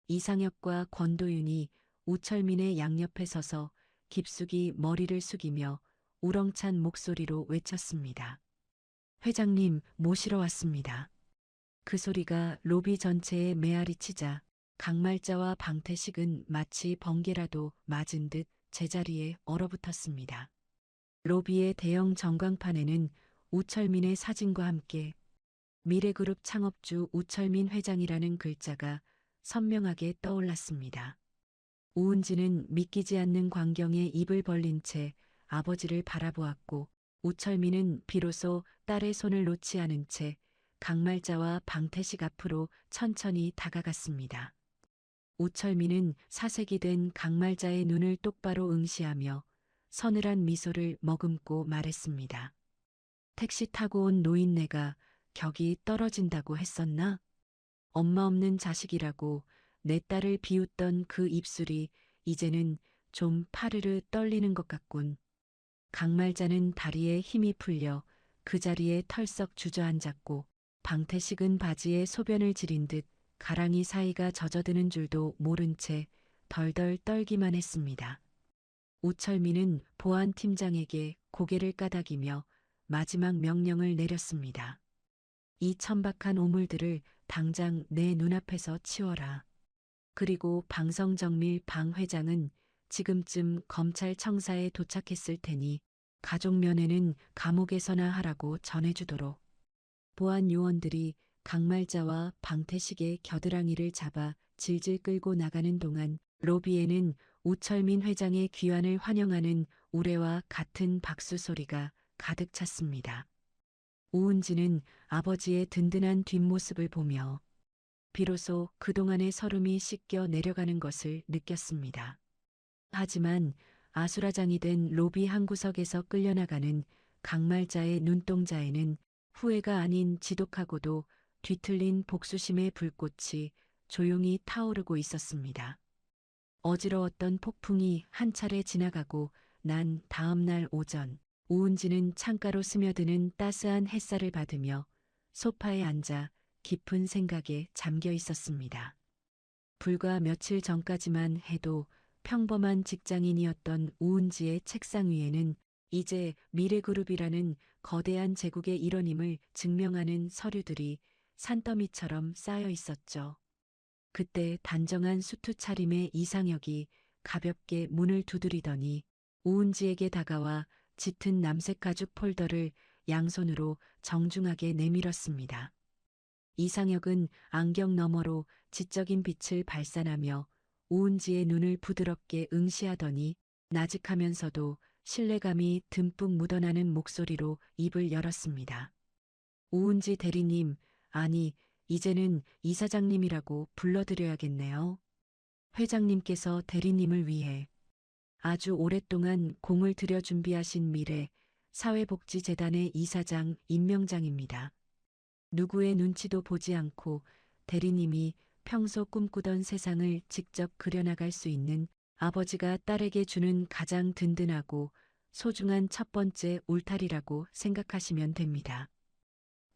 이상혁과 권도윤이 우철민의 양옆에 서서 깊숙이 머리를 숙이며 우렁찬 목소리로 외쳤습니다. 회장님 모시러 왔습니다. 그 소리가 로비 전체에 메아리 치자 강말자와 방태식은 마치 번개라도 맞은 듯 제자리에 얼어붙었습니다. 로비의 대형 전광판에는 우철민의 사진과 함께 미래그룹 창업주 우철민 회장이라는 글자가 선명하게 떠올랐습니다. 우은지는 믿기지 않는 광경에 입을 벌린 채 아버지를 바라보았고 우철민은 비로소 딸의 손을 놓지 않은 채 강말자와 방태식 앞으로 천천히 다가갔습니다. 우철민은 사색이 된 강말자의 눈을 똑바로 응시하며 서늘한 미소를 머금고 말했습니다. 택시 타고 온 노인네가 격이 떨어진다고 했었나? 엄마 없는 자식이라고 내 딸을 비웃던 그 입술이 이제는 좀 파르르 떨리는 것 같군. 강말자는 다리에 힘이 풀려 그 자리에 털썩 주저앉았고 방태식은 바지에 소변을 지린 듯 가랑이 사이가 젖어드는 줄도 모른 채 덜덜 떨기만 했습니다. 우철민은 보안팀장에게 고개를 까닥이며 마지막 명령을 내렸습니다. 이 천박한 오물들을 당장 내 눈앞에서 치워라. 그리고 방성정밀 방 회장은 지금쯤 검찰청사에 도착했을 테니 가족 면회는 감옥에서나 하라고 전해주도록. 보안 요원들이 강말자와 방태식의 겨드랑이를 잡아 질질 끌고 나가는 동안 로비에는 우철민 회장의 귀환을 환영하는 우레와 같은 박수 소리가 가득 찼습니다. 우은지는 아버지의 든든한 뒷모습을 보며 비로소 그동안의 서름이 씻겨 내려가는 것을 느꼈습니다. 하지만 아수라장이 된 로비 한 구석에서 끌려나가는 강말자의 눈동자에는 후회가 아닌 지독하고도 뒤틀린 복수심의 불꽃이 조용히 타오르고 있었습니다. 어지러웠던 폭풍이 한 차례 지나가고 난 다음 날 오전 우은지는 창가로 스며드는 따스한 햇살을 받으며 소파에 앉아 깊은 생각에 잠겨 있었습니다. 불과 며칠 전까지만 해도 평범한 직장인이었던 우은지의 책상 위에는 이제 미래그룹이라는 거대한 제국의 일원임을 증명하는 서류들이 산더미처럼 쌓여 있었죠. 그때 단정한 수트 차림의 이상혁이 가볍게 문을 두드리더니 우은지에게 다가와 짙은 남색 가죽 폴더를 양손으로 정중하게 내밀었습니다. 이상혁은 안경 너머로 지적인 빛을 발산하며 우은지의 눈을 부드럽게 응시하더니 나직하면서도 신뢰감이 듬뿍 묻어나는 목소리로 입을 열었습니다. 우은지 대리님, 아니 이제는 이사장님이라고 불러드려야겠네요. 회장님께서 대리님을 위해 아주 오랫동안 공을 들여 준비하신 미래 사회복지재단의 이사장 임명장입니다. 누구의 눈치도 보지 않고 대리님이 평소 꿈꾸던 세상을 직접 그려나갈 수 있는 아버지가 딸에게 주는 가장 든든하고 소중한 첫 번째 울타리라고 생각하시면 됩니다.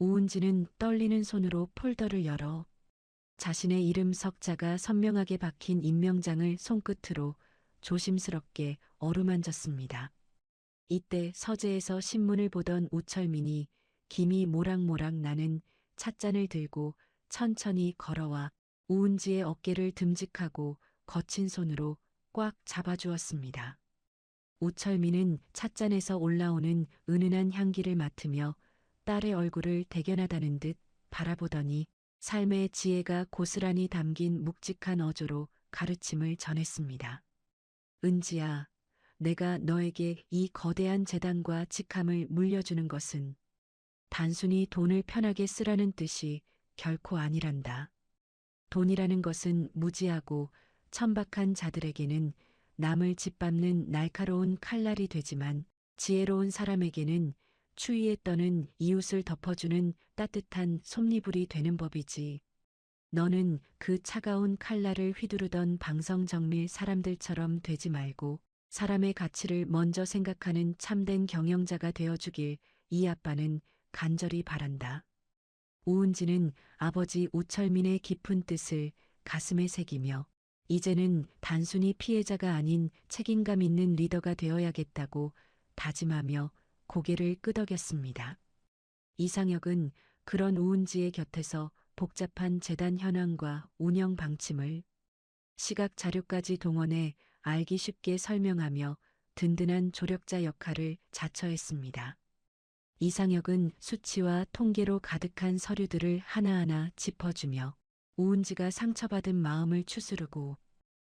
우은지는 떨리는 손으로 폴더를 열어 자신의 이름 석자가 선명하게 박힌 임명장을 손끝으로 조심스럽게 어루만졌습니다. 이때 서재에서 신문을 보던 우철민이 김이 모락모락 나는 찻잔을 들고 천천히 걸어와 우은지의 어깨를 듬직하고 거친 손으로 꽉 잡아주었습니다. 우철민은 찻잔에서 올라오는 은은한 향기를 맡으며 딸의 얼굴을 대견하다는 듯 바라보더니 삶의 지혜가 고스란히 담긴 묵직한 어조로 가르침을 전했습니다. 은지야, 내가 너에게 이 거대한 재단과 직함을 물려주는 것은 단순히 돈을 편하게 쓰라는 뜻이 결코 아니란다. 돈이라는 것은 무지하고 천박한 자들에게는 남을 짓밟는 날카로운 칼날이 되지만 지혜로운 사람에게는 추위에 떠는 이웃을 덮어주는 따뜻한 솜니불이 되는 법이지. 너는 그 차가운 칼날을 휘두르던 방성정밀 사람들처럼 되지 말고 사람의 가치를 먼저 생각하는 참된 경영자가 되어주길 이 아빠는 간절히 바란다. 우은지는 아버지 우철민의 깊은 뜻을 가슴에 새기며 이제는 단순히 피해자가 아닌 책임감 있는 리더가 되어야겠다고 다짐하며 고개를 끄덕였습니다. 이상혁은 그런 우은지의 곁에서 복잡한 재단 현황과 운영 방침을 시각 자료까지 동원해 알기 쉽게 설명하며 든든한 조력자 역할을 자처했습니다. 이상혁은 수치와 통계로 가득한 서류들을 하나하나 짚어주며 우은지가 상처받은 마음을 추스르고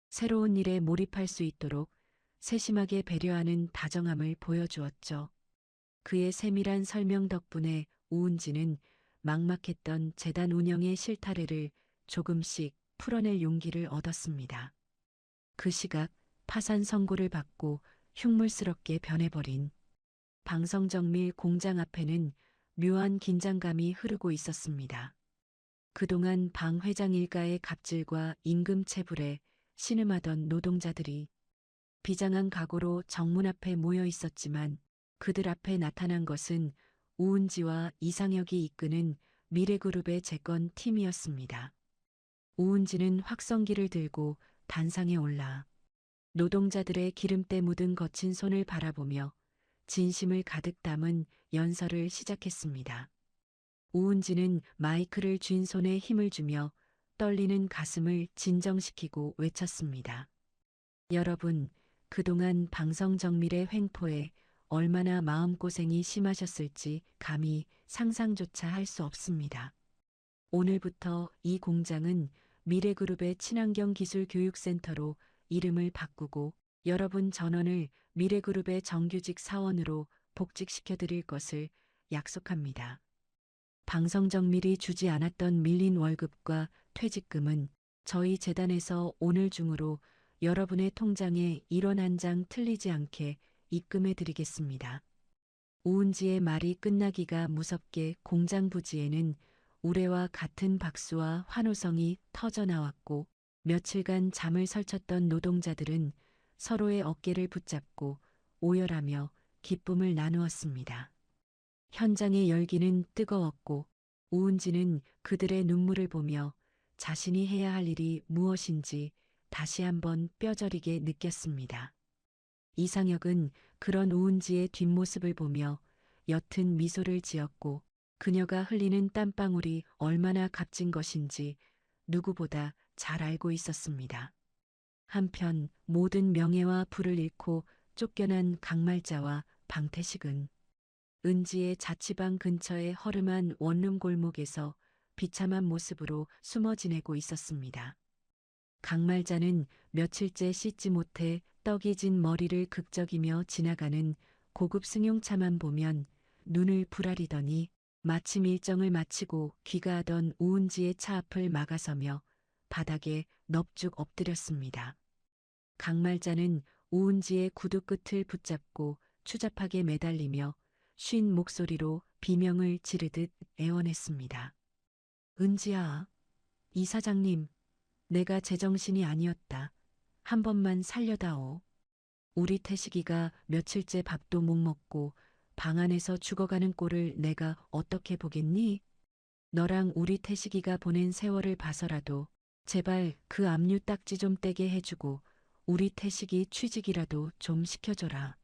새로운 일에 몰입할 수 있도록 세심하게 배려하는 다정함을 보여주었죠. 그의 세밀한 설명 덕분에 우은지는 막막했던 재단 운영의 실타래를 조금씩 풀어낼 용기를 얻었습니다. 그 시각 파산 선고를 받고 흉물스럽게 변해버린 방성정밀 공장 앞에는 묘한 긴장감이 흐르고 있었습니다. 그동안 방 회장 일가의 갑질과 임금 체불에 신음하던 노동자들이 비장한 각오로 정문 앞에 모여 있었지만 그들 앞에 나타난 것은 우은지와 이상혁이 이끄는 미래그룹의 재건 팀이었습니다. 우은지는 확성기를 들고 단상에 올라 노동자들의 기름때 묻은 거친 손을 바라보며 진심을 가득 담은 연설을 시작했습니다. 우은지는 마이크를 쥔 손에 힘을 주며 떨리는 가슴을 진정시키고 외쳤습니다. 여러분, 그동안 방성정밀의 횡포에 얼마나 마음고생이 심하셨을지 감히 상상조차 할 수 없습니다. 오늘부터 이 공장은 미래그룹의 친환경 기술 교육센터로 이름을 바꾸고 여러분 전원을 미래그룹의 정규직 사원으로 복직시켜 드릴 것을 약속합니다. 방성정밀이 주지 않았던 밀린 월급과 퇴직금은 저희 재단에서 오늘 중으로 여러분의 통장에 1원 한 장 틀리지 않게 입금해 드리겠습니다. 우은지의 말이 끝나기가 무섭게 공장 부지에는 우레와 같은 박수와 환호성이 터져나왔고 며칠간 잠을 설쳤던 노동자들은 서로의 어깨를 붙잡고 오열하며 기쁨을 나누었습니다. 현장의 열기는 뜨거웠고 우은지는 그들의 눈물을 보며 자신이 해야 할 일이 무엇인지 다시 한번 뼈저리게 느꼈습니다. 이상혁은 그런 우은지의 뒷모습을 보며 옅은 미소를 지었고 그녀가 흘리는 땀방울이 얼마나 값진 것인지 누구보다 잘 알고 있었습니다. 한편 모든 명예와 부를 잃고 쫓겨난 강말자와 방태식은 은지의 자취방 근처의 허름한 원룸 골목에서 비참한 모습으로 숨어 지내고 있었습니다. 강말자는 며칠째 씻지 못해 떡이 진 머리를 극적이며 지나가는 고급 승용차만 보면 눈을 부라리더니 마침 일정을 마치고 귀가하던 우은지의 차 앞을 막아서며 바닥에 넙죽 엎드렸습니다. 강말자는 우은지의 구두 끝을 붙잡고 추잡하게 매달리며 쉰 목소리로 비명을 지르듯 애원했습니다. 은지야, 이 사장님, 내가 제정신이 아니었다. 한 번만 살려다오. 우리 태식이가 며칠째 밥도 못 먹고 방 안에서 죽어가는 꼴을 내가 어떻게 보겠니? 너랑 우리 태식이가 보낸 세월을 봐서라도 제발 그 압류 딱지 좀 떼게 해주고 우리 태식이 취직이라도 좀 시켜줘라.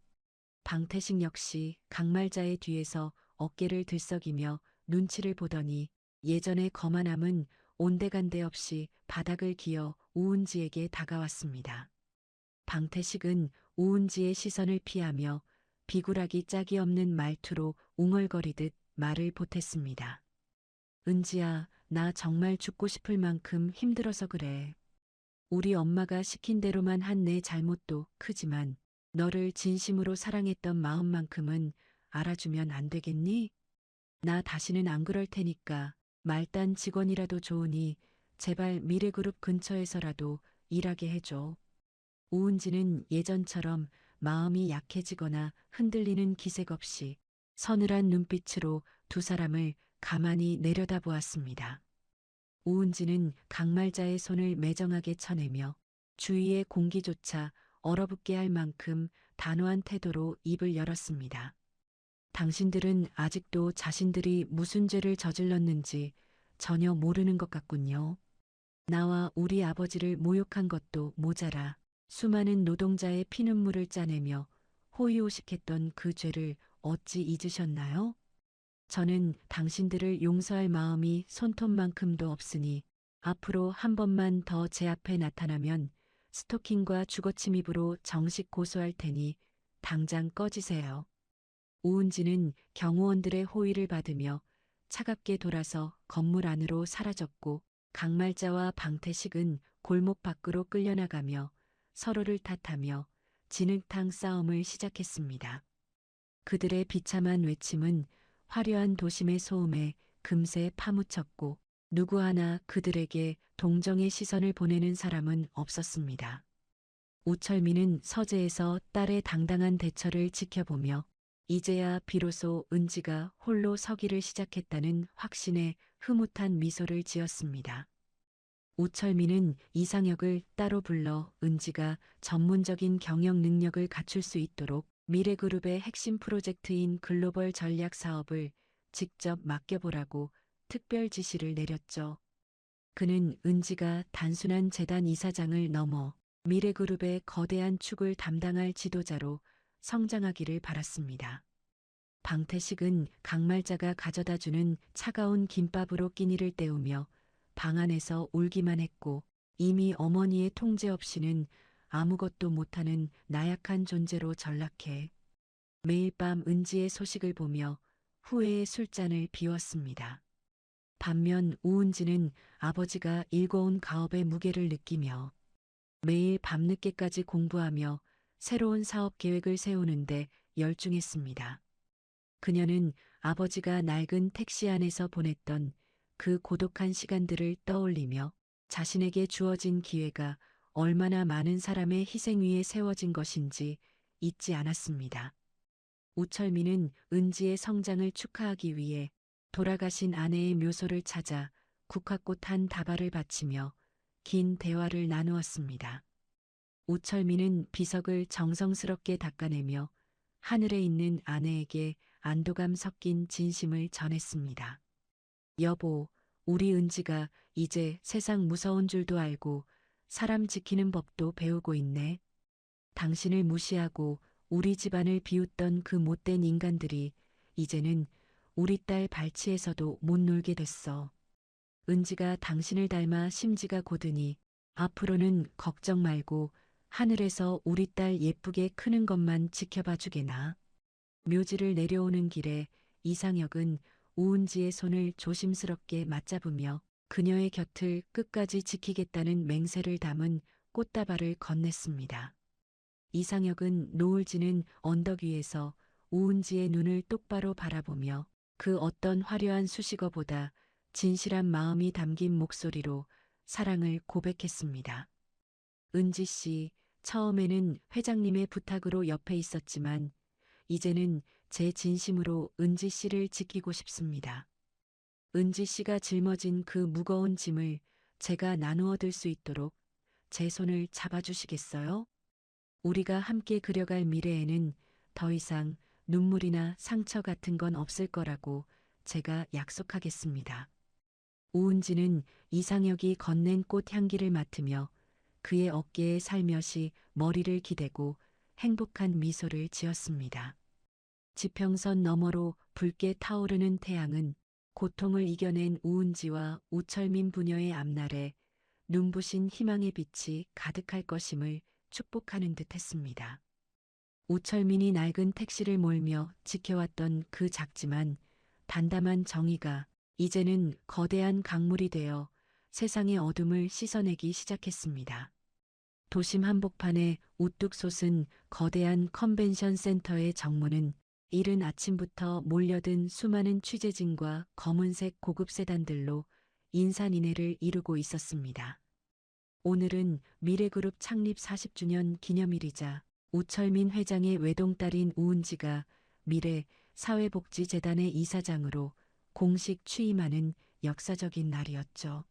방태식 역시 강말자의 뒤에서 어깨를 들썩이며 눈치를 보더니 예전의 거만함은 온데간데 없이 바닥을 기어 우은지에게 다가왔습니다. 방태식은 우은지의 시선을 피하며 비굴하기 짝이 없는 말투로 웅얼거리듯 말을 보탰습니다. 은지야, 나 정말 죽고 싶을 만큼 힘들어서 그래. 우리 엄마가 시킨 대로만 한 내 잘못도 크지만 너를 진심으로 사랑했던 마음만큼은 알아주면 안 되겠니? 나 다시는 안 그럴 테니까 말단 직원이라도 좋으니 제발 미래그룹 근처에서라도 일하게 해줘. 우은지는 예전처럼 마음이 약해지거나 흔들리는 기색 없이 서늘한 눈빛으로 두 사람을 가만히 내려다보았습니다. 우은지는 강말자의 손을 매정하게 쳐내며 주위의 공기조차 얼어붙게 할 만큼 단호한 태도로 입을 열었습니다. 당신들은 아직도 자신들이 무슨 죄를 저질렀는지 전혀 모르는 것 같군요. 나와 우리 아버지를 모욕한 것도 모자라 수많은 노동자의 피눈물을 짜내며 호의호식했던 그 죄를 어찌 잊으셨나요? 저는 당신들을 용서할 마음이 손톱만큼도 없으니 앞으로 한 번만 더 제 앞에 나타나면 스토킹과 주거침입으로 정식 고소할 테니 당장 꺼지세요. 우은지는 경호원들의 호의를 받으며 차갑게 돌아서 건물 안으로 사라졌고 강말자와 방태식은 골목 밖으로 끌려나가며 서로를 탓하며 진흙탕 싸움을 시작했습니다. 그들의 비참한 외침은 화려한 도심의 소음에 금세 파묻혔고 누구 하나 그들에게 동정의 시선을 보내는 사람은 없었습니다. 우철미는 서재에서 딸의 당당한 대처를 지켜보며 이제야 비로소 은지가 홀로 서기를 시작했다는 확신에 흐뭇한 미소를 지었습니다. 우철미는 이상혁을 따로 불러 은지가 전문적인 경영 능력을 갖출 수 있도록 미래그룹의 핵심 프로젝트인 글로벌 전략 사업을 직접 맡겨보라고 특별 지시를 내렸죠. 그는 은지가 단순한 재단 이사장을 넘어 미래그룹의 거대한 축을 담당할 지도자로 성장하기를 바랐습니다. 방태식은 강말자가 가져다주는 차가운 김밥으로 끼니를 때우며 방 안에서 울기만 했고 이미 어머니의 통제 없이는 아무것도 못하는 나약한 존재로 전락해 매일 밤 은지의 소식을 보며 후회의 술잔을 비웠습니다. 반면 우은지는 아버지가 일궈온 가업의 무게를 느끼며 매일 밤늦게까지 공부하며 새로운 사업 계획을 세우는데 열중했습니다. 그녀는 아버지가 낡은 택시 안에서 보냈던 그 고독한 시간들을 떠올리며 자신에게 주어진 기회가 얼마나 많은 사람의 희생 위에 세워진 것인지 잊지 않았습니다. 우철미는 은지의 성장을 축하하기 위해 돌아가신 아내의 묘소를 찾아 국화꽃 한 다발을 바치며 긴 대화를 나누었습니다. 우철미는 비석을 정성스럽게 닦아내며 하늘에 있는 아내에게 안도감 섞인 진심을 전했습니다. 여보, 우리 은지가 이제 세상 무서운 줄도 알고 사람 지키는 법도 배우고 있네. 당신을 무시하고 우리 집안을 비웃던 그 못된 인간들이 이제는 우리 딸 발치에서도 못 놀게 됐어. 은지가 당신을 닮아 심지가 고드니 앞으로는 걱정 말고 하늘에서 우리 딸 예쁘게 크는 것만 지켜봐 주게나. 묘지를 내려오는 길에 이상혁은 우은지의 손을 조심스럽게 맞잡으며 그녀의 곁을 끝까지 지키겠다는 맹세를 담은 꽃다발을 건넸습니다. 이상혁은 노을 지는 언덕 위에서 우은지의 눈을 똑바로 바라보며 그 어떤 화려한 수식어보다 진실한 마음이 담긴 목소리로 사랑을 고백했습니다. 은지 씨, 처음에는 회장님의 부탁으로 옆에 있었지만 이제는 제 진심으로 은지 씨를 지키고 싶습니다. 은지 씨가 짊어진 그 무거운 짐을 제가 나누어 들 수 있도록 제 손을 잡아주시겠어요? 우리가 함께 그려갈 미래에는 더 이상 눈물이나 상처 같은 건 없을 거라고 제가 약속하겠습니다. 우은지는 이상혁이 건넨 꽃 향기를 맡으며 그의 어깨에 살며시 머리를 기대고 행복한 미소를 지었습니다. 지평선 너머로 붉게 타오르는 태양은 고통을 이겨낸 우은지와 우철민 부녀의 앞날에 눈부신 희망의 빛이 가득할 것임을 축복하는 듯 했습니다. 우철민이 낡은 택시를 몰며 지켜왔던 그 작지만 담담한 정의가 이제는 거대한 강물이 되어 세상의 어둠을 씻어내기 시작했습니다. 도심 한복판에 우뚝 솟은 거대한 컨벤션 센터의 정문은 이른 아침부터 몰려든 수많은 취재진과 검은색 고급 세단들로 인산인해를 이루고 있었습니다. 오늘은 미래그룹 창립 40주년 기념일이자 우철민 회장의 외동딸인 우은지가 미래 사회복지재단의 이사장으로 공식 취임하는 역사적인 날이었죠.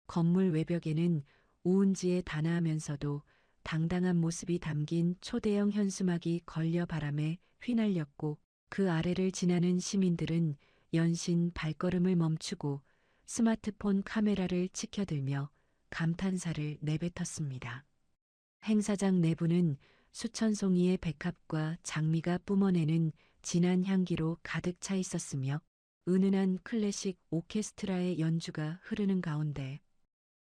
건물 외벽에는 우은지의 단아하면서도 당당한 모습이 담긴 초대형 현수막이 걸려 바람에 휘날렸고 그 아래를 지나는 시민들은 연신 발걸음을 멈추고 스마트폰 카메라를 치켜들며 감탄사를 내뱉었습니다. 행사장 내부는 수천 송이의 백합과 장미가 뿜어내는 진한 향기로 가득 차 있었으며 은은한 클래식 오케스트라의 연주가 흐르는 가운데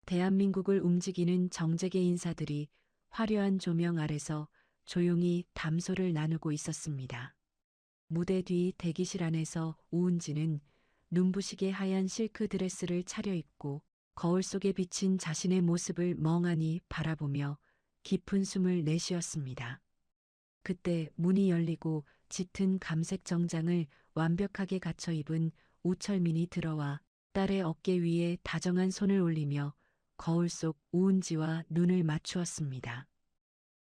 대한민국을 움직이는 정재계 인사들이 화려한 조명 아래서 조용히 담소를 나누고 있었습니다. 무대 뒤 대기실 안에서 우은지는 눈부시게 하얀 실크 드레스를 차려입고 거울 속에 비친 자신의 모습을 멍하니 바라보며 깊은 숨을 내쉬었습니다. 그때 문이 열리고 짙은 감색 정장을 완벽하게 갖춰 입은 우철민이 들어와 딸의 어깨 위에 다정한 손을 올리며 거울 속 우은지와 눈을 맞추었습니다.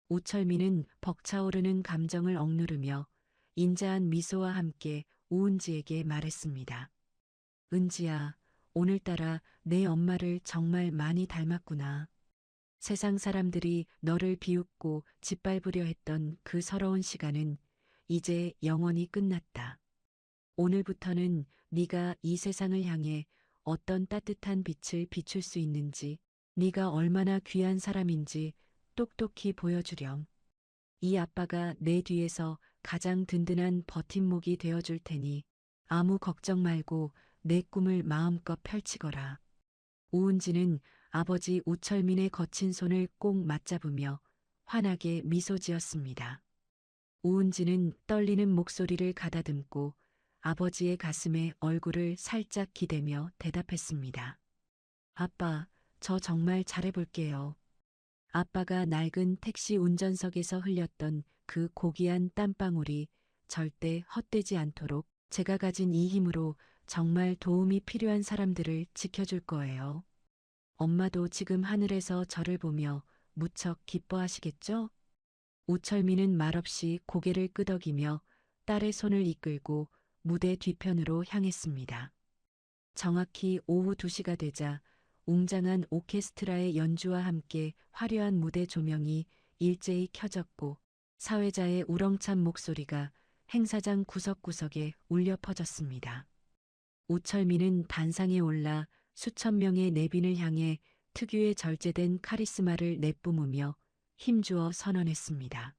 우철민은 벅차오르는 감정을 억누르며 인자한 미소와 함께 우은지에게 말했습니다. 은지야, 오늘따라 내 엄마를 정말 많이 닮았구나. 세상 사람들이 너를 비웃고 짓밟으려 했던 그 서러운 시간은 이제 영원히 끝났다. 오늘부터는 네가 이 세상을 향해 어떤 따뜻한 빛을 비출 수 있는지, 네가 얼마나 귀한 사람인지 똑똑히 보여주렴. 이 아빠가 내 뒤에서 가장 든든한 버팀목이 되어줄 테니 아무 걱정 말고 내 꿈을 마음껏 펼치거라. 우은지는 아버지 우철민의 거친 손을 꼭 맞잡으며 환하게 미소 지었습니다. 우은지는 떨리는 목소리를 가다듬고 아버지의 가슴에 얼굴을 살짝 기대며 대답했습니다. 아빠, 저 정말 잘해볼게요. 아빠가 낡은 택시 운전석에서 흘렸던 그 고귀한 땀방울이 절대 헛되지 않도록 제가 가진 이 힘으로 정말 도움이 필요한 사람들을 지켜줄 거예요. 엄마도 지금 하늘에서 저를 보며 무척 기뻐하시겠죠? 우철민은 말없이 고개를 끄덕이며 딸의 손을 이끌고 무대 뒤편으로 향했습니다. 정확히 오후 2시가 되자 웅장한 오케스트라의 연주와 함께 화려한 무대 조명이 일제히 켜졌고 사회자의 우렁찬 목소리가 행사장 구석구석에 울려 퍼졌습니다. 우철민은 단상에 올라 수천 명의 내빈을 향해 특유의 절제된 카리스마를 내뿜으며 힘주어 선언했습니다.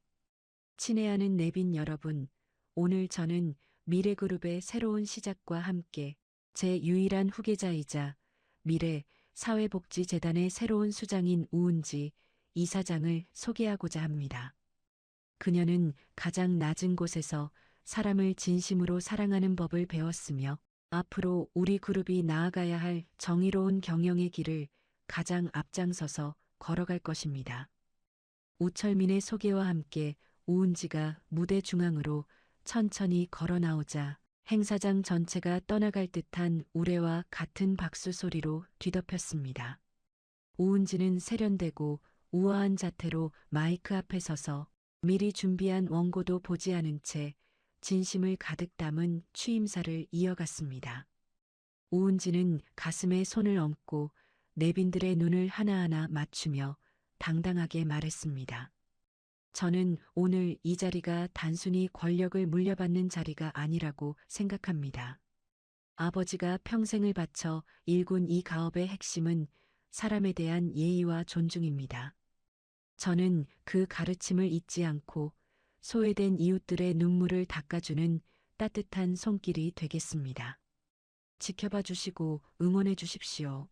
친애하는 내빈 여러분, 오늘 저는 미래그룹의 새로운 시작과 함께 제 유일한 후계자이자 미래 사회복지재단의 새로운 수장인 우은지 이사장을 소개하고자 합니다. 그녀는 가장 낮은 곳에서 사람을 진심으로 사랑하는 법을 배웠으며 앞으로 우리 그룹이 나아가야 할 정의로운 경영의 길을 가장 앞장서서 걸어갈 것입니다. 우철민의 소개와 함께 우은지가 무대 중앙으로 천천히 걸어 나오자 행사장 전체가 떠나갈 듯한 우레와 같은 박수 소리로 뒤덮였습니다. 우은지는 세련되고 우아한 자태로 마이크 앞에 서서 미리 준비한 원고도 보지 않은 채 진심을 가득 담은 취임사를 이어갔습니다. 우은지는 가슴에 손을 얹고 내빈들의 눈을 하나하나 맞추며 당당하게 말했습니다. 저는 오늘 이 자리가 단순히 권력을 물려받는 자리가 아니라고 생각합니다. 아버지가 평생을 바쳐 일군 이 가업의 핵심은 사람에 대한 예의와 존중입니다. 저는 그 가르침을 잊지 않고 소외된 이웃들의 눈물을 닦아주는 따뜻한 손길이 되겠습니다. 지켜봐 주시고 응원해 주십시오.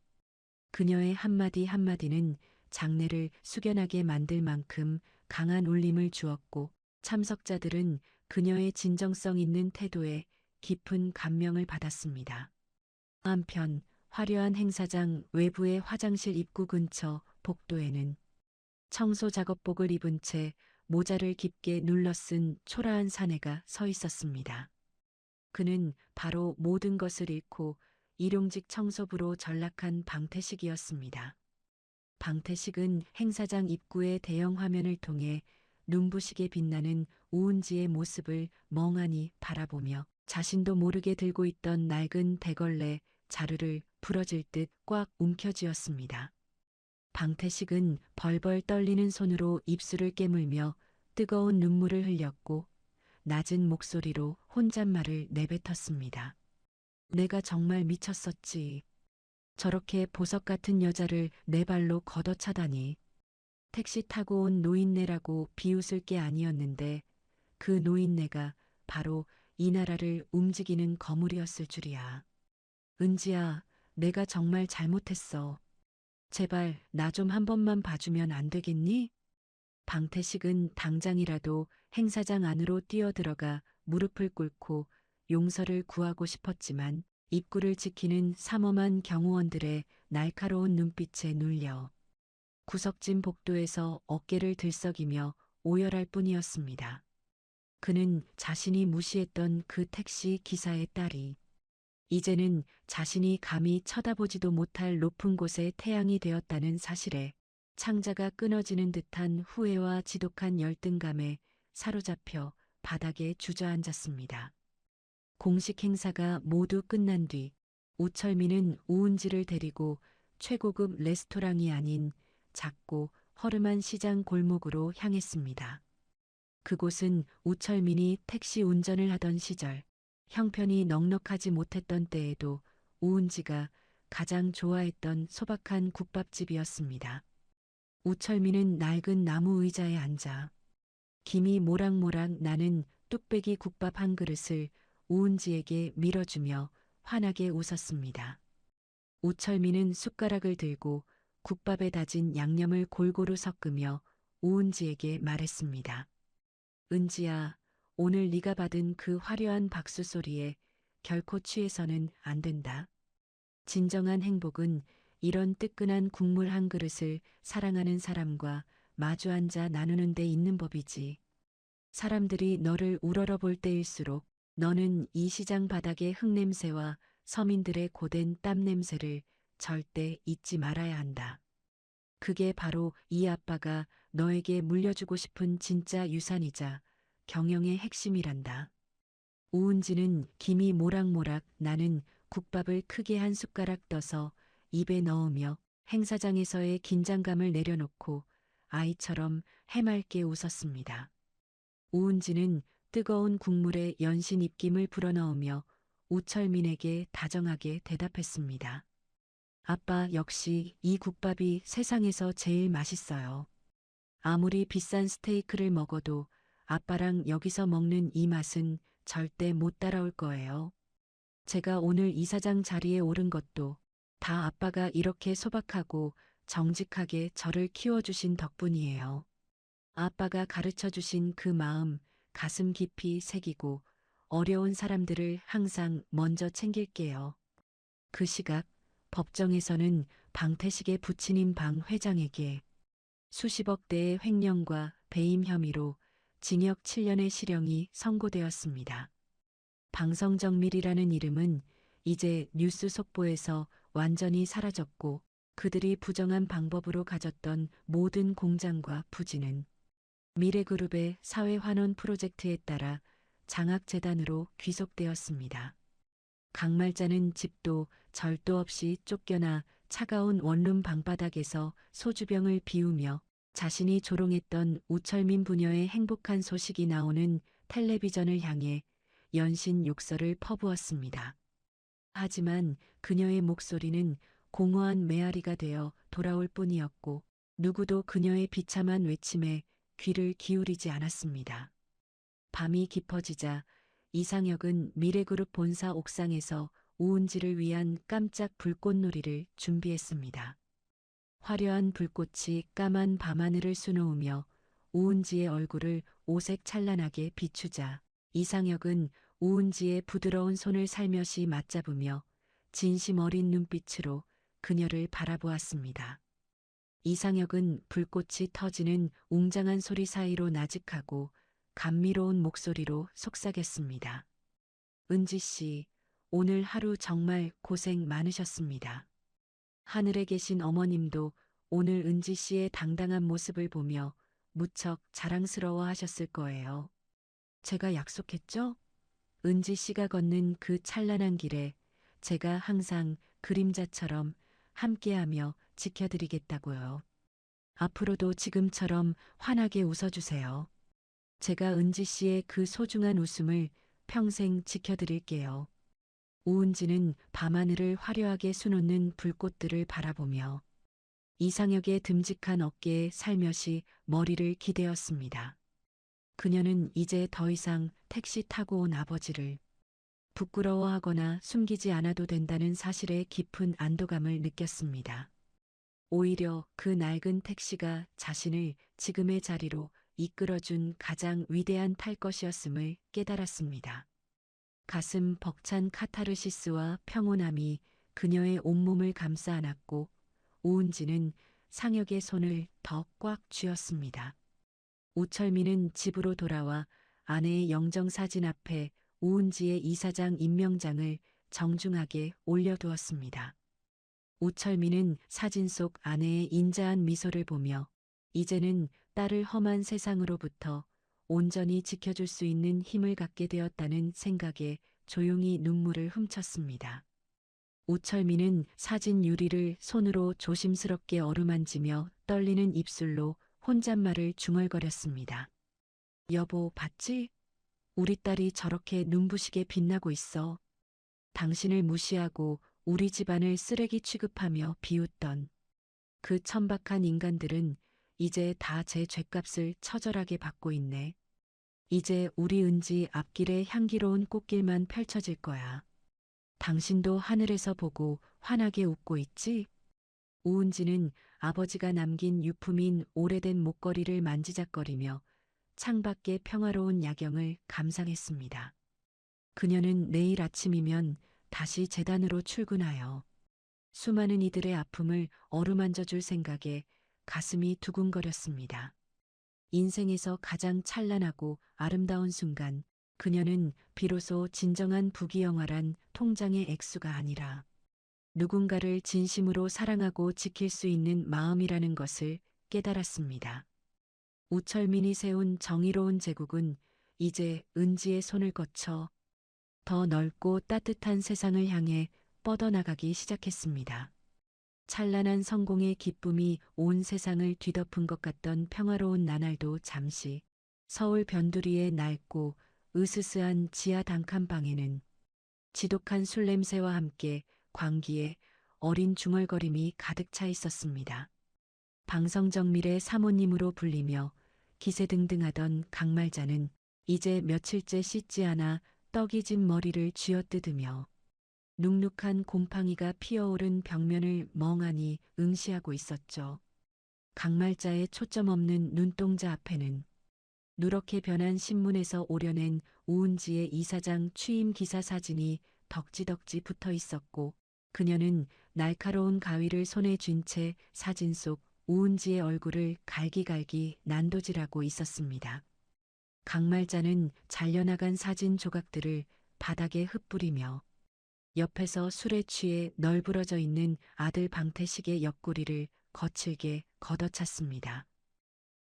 그녀의 한마디 한마디는 장례를 숙연하게 만들 만큼 강한 울림을 주었고 참석자들은 그녀의 진정성 있는 태도에 깊은 감명을 받았습니다. 한편 화려한 행사장 외부의 화장실 입구 근처 복도에는 청소 작업복을 입은 채 모자를 깊게 눌러쓴 초라한 사내가 서 있었습니다. 그는 바로 모든 것을 잃고 일용직 청소부로 전락한 방태식이었습니다. 방태식은 행사장 입구의 대형 화면을 통해 눈부시게 빛나는 우은지의 모습을 멍하니 바라보며 자신도 모르게 들고 있던 낡은 대걸레 자루를 부러질 듯 꽉 움켜쥐었습니다. 방태식은 벌벌 떨리는 손으로 입술을 깨물며 뜨거운 눈물을 흘렸고 낮은 목소리로 혼잣말을 내뱉었습니다. 내가 정말 미쳤었지. 저렇게 보석 같은 여자를 내 발로 걷어차다니. 택시 타고 온 노인네라고 비웃을 게 아니었는데 그 노인네가 바로 이 나라를 움직이는 거물이었을 줄이야. 은지야, 내가 정말 잘못했어. 제발 나 좀 한 번만 봐주면 안 되겠니? 방태식은 당장이라도 행사장 안으로 뛰어들어가 무릎을 꿇고 용서를 구하고 싶었지만 입구를 지키는 삼엄한 경호원들의 날카로운 눈빛에 눌려 구석진 복도에서 어깨를 들썩이며 오열할 뿐이었습니다. 그는 자신이 무시했던 그 택시 기사의 딸이 이제는 자신이 감히 쳐다보지도 못할 높은 곳의 태양이 되었다는 사실에 창자가 끊어지는 듯한 후회와 지독한 열등감에 사로잡혀 바닥에 주저앉았습니다. 공식 행사가 모두 끝난 뒤 우철민은 우은지를 데리고 최고급 레스토랑이 아닌 작고 허름한 시장 골목으로 향했습니다. 그곳은 우철민이 택시 운전을 하던 시절 형편이 넉넉하지 못했던 때에도 우은지가 가장 좋아했던 소박한 국밥집이었습니다. 우철민은 낡은 나무 의자에 앉아 김이 모락모락 나는 뚝배기 국밥 한 그릇을 우은지에게 밀어주며 환하게 웃었습니다. 우철민은 숟가락을 들고 국밥에 다진 양념을 골고루 섞으며 우은지에게 말했습니다. 은지야, 오늘 네가 받은 그 화려한 박수 소리에 결코 취해서는 안 된다. 진정한 행복은 이런 뜨끈한 국물 한 그릇을 사랑하는 사람과 마주 앉아 나누는 데 있는 법이지. 사람들이 너를 우러러 볼 때일수록 너는 이 시장 바닥의 흙냄새와 서민들의 고된 땀 냄새를 절대 잊지 말아야 한다. 그게 바로 이 아빠가 너에게 물려주고 싶은 진짜 유산이자 경영의 핵심이란다. 우은지는 김이 모락모락 나는 국밥을 크게 한 숟가락 떠서 입에 넣으며 행사장에서의 긴장감을 내려놓고 아이처럼 해맑게 웃었습니다. 우은지는 뜨거운 국물에 연신 입김을 불어넣으며 우철민에게 다정하게 대답했습니다. 아빠, 역시 이 국밥이 세상에서 제일 맛있어요. 아무리 비싼 스테이크를 먹어도 아빠랑 여기서 먹는 이 맛은 절대 못 따라올 거예요. 제가 오늘 이사장 자리에 오른 것도 다 아빠가 이렇게 소박하고 정직하게 저를 키워주신 덕분이에요. 아빠가 가르쳐 주신 그 마음 가슴 깊이 새기고 어려운 사람들을 항상 먼저 챙길게요. 그 시각 법정에서는 방태식의 부친인 방 회장에게 수십억 대의 횡령과 배임 혐의로 징역 7년의 실형이 선고되었습니다. 방성정밀이라는 이름은 이제 뉴스 속보에서 완전히 사라졌고 그들이 부정한 방법으로 가졌던 모든 공장과 부지는 미래그룹의 사회환원 프로젝트에 따라 장학재단으로 귀속되었습니다. 강말자는 집도 절도 없이 쫓겨나 차가운 원룸 방바닥에서 소주병을 비우며 자신이 조롱했던 우철민 부녀의 행복한 소식이 나오는 텔레비전을 향해 연신 욕설을 퍼부었습니다. 하지만 그녀의 목소리는 공허한 메아리가 되어 돌아올 뿐이었고 누구도 그녀의 비참한 외침에 귀를 기울이지 않았습니다. 밤이 깊어지자 이상혁은 미래그룹 본사 옥상에서 우은지를 위한 깜짝 불꽃놀이를 준비했습니다. 화려한 불꽃이 까만 밤하늘을 수놓으며 우은지의 얼굴을 오색 찬란하게 비추자 이상혁은 우은지의 부드러운 손을 살며시 맞잡으며 진심 어린 눈빛으로 그녀를 바라보았습니다. 이상혁은 불꽃이 터지는 웅장한 소리 사이로 나직하고 감미로운 목소리로 속삭였습니다. 은지 씨, 오늘 하루 정말 고생 많으셨습니다. 하늘에 계신 어머님도 오늘 은지 씨의 당당한 모습을 보며 무척 자랑스러워 하셨을 거예요. 제가 약속했죠? 은지 씨가 걷는 그 찬란한 길에 제가 항상 그림자처럼 함께하며 지켜드리겠다고요. 앞으로도 지금처럼 환하게 웃어주세요. 제가 은지 씨의 그 소중한 웃음을 평생 지켜드릴게요. 우은지는 밤하늘을 화려하게 수놓는 불꽃들을 바라보며 이상혁의 듬직한 어깨에 살며시 머리를 기대었습니다. 그녀는 이제 더 이상 택시 타고 온 아버지를 부끄러워하거나 숨기지 않아도 된다는 사실에 깊은 안도감을 느꼈습니다. 오히려 그 낡은 택시가 자신을 지금의 자리로 이끌어준 가장 위대한 탈 것이었음을 깨달았습니다. 가슴 벅찬 카타르시스와 평온함이 그녀의 온몸을 감싸 안았고 우은지는 상혁의 손을 더 꽉 쥐었습니다. 우철민은 집으로 돌아와 아내의 영정사진 앞에 우은지의 이사장 임명장을 정중하게 올려두었습니다. 우철민은 사진 속 아내의 인자한 미소를 보며 이제는 딸을 험한 세상으로부터 온전히 지켜줄 수 있는 힘을 갖게 되었다는 생각에 조용히 눈물을 훔쳤습니다. 우철민은 사진 유리를 손으로 조심스럽게 어루만지며 떨리는 입술로 혼잣말을 중얼거렸습니다. 여보, 봤지? 우리 딸이 저렇게 눈부시게 빛나고 있어. 당신을 무시하고 우리 집안을 쓰레기 취급하며 비웃던 그 천박한 인간들은 이제 다 제 죗값을 처절하게 받고 있네. 이제 우리 은지 앞길에 향기로운 꽃길만 펼쳐질 거야. 당신도 하늘에서 보고 환하게 웃고 있지? 우은지는 아버지가 남긴 유품인 오래된 목걸이를 만지작거리며 창밖의 평화로운 야경을 감상했습니다. 그녀는 내일 아침이면 다시 재단으로 출근하여 수많은 이들의 아픔을 어루만져 줄 생각에 가슴이 두근거렸습니다. 인생에서 가장 찬란하고 아름다운 순간, 그녀는 비로소 진정한 부귀영화란 통장의 액수가 아니라 누군가를 진심으로 사랑하고 지킬 수 있는 마음이라는 것을 깨달았습니다. 우철민이 세운 정의로운 제국은 이제 은지의 손을 거쳐 더 넓고 따뜻한 세상을 향해 뻗어나가기 시작했습니다. 찬란한 성공의 기쁨이 온 세상을 뒤덮은 것 같던 평화로운 나날도 잠시 서울 변두리의 낡고 으스스한 지하 단칸방에는 지독한 술 냄새와 함께 광기에 어린 중얼거림이 가득 차 있었습니다. 방성정밀의 사모님으로 불리며 기세등등하던 강말자는 이제 며칠째 씻지 않아 떡이 진 머리를 쥐어뜯으며 눅눅한 곰팡이가 피어오른 벽면을 멍하니 응시하고 있었죠. 강말자의 초점 없는 눈동자 앞에는 누렇게 변한 신문에서 오려낸 우은지의 이사장 취임 기사 사진이 덕지덕지 붙어 있었고 그녀는 날카로운 가위를 손에 쥔 채 사진 속 우은지의 얼굴을 갈기갈기 난도질하고 있었습니다. 강말자는 잘려나간 사진 조각들을 바닥에 흩뿌리며 옆에서 술에 취해 널브러져 있는 아들 방태식의 옆구리를 거칠게 걷어찼습니다.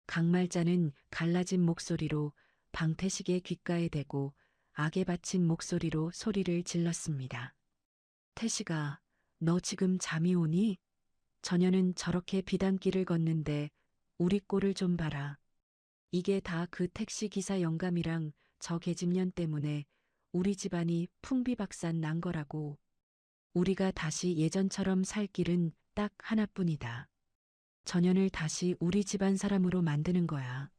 강말자는 갈라진 목소리로 방태식의 귓가에 대고 악에 받친 목소리로 소리를 질렀습니다. 태식아, 너 지금 잠이 오니? 저녀는 저렇게 비단길을 걷는데 우리 꼴을 좀 봐라. 이게 다 그 택시 기사 영감이랑 저 계집년 때문에 우리 집안이 풍비박산 난 거라고. 우리가 다시 예전처럼 살 길은 딱 하나뿐이다. 전현을 다시 우리 집안 사람으로 만드는 거야.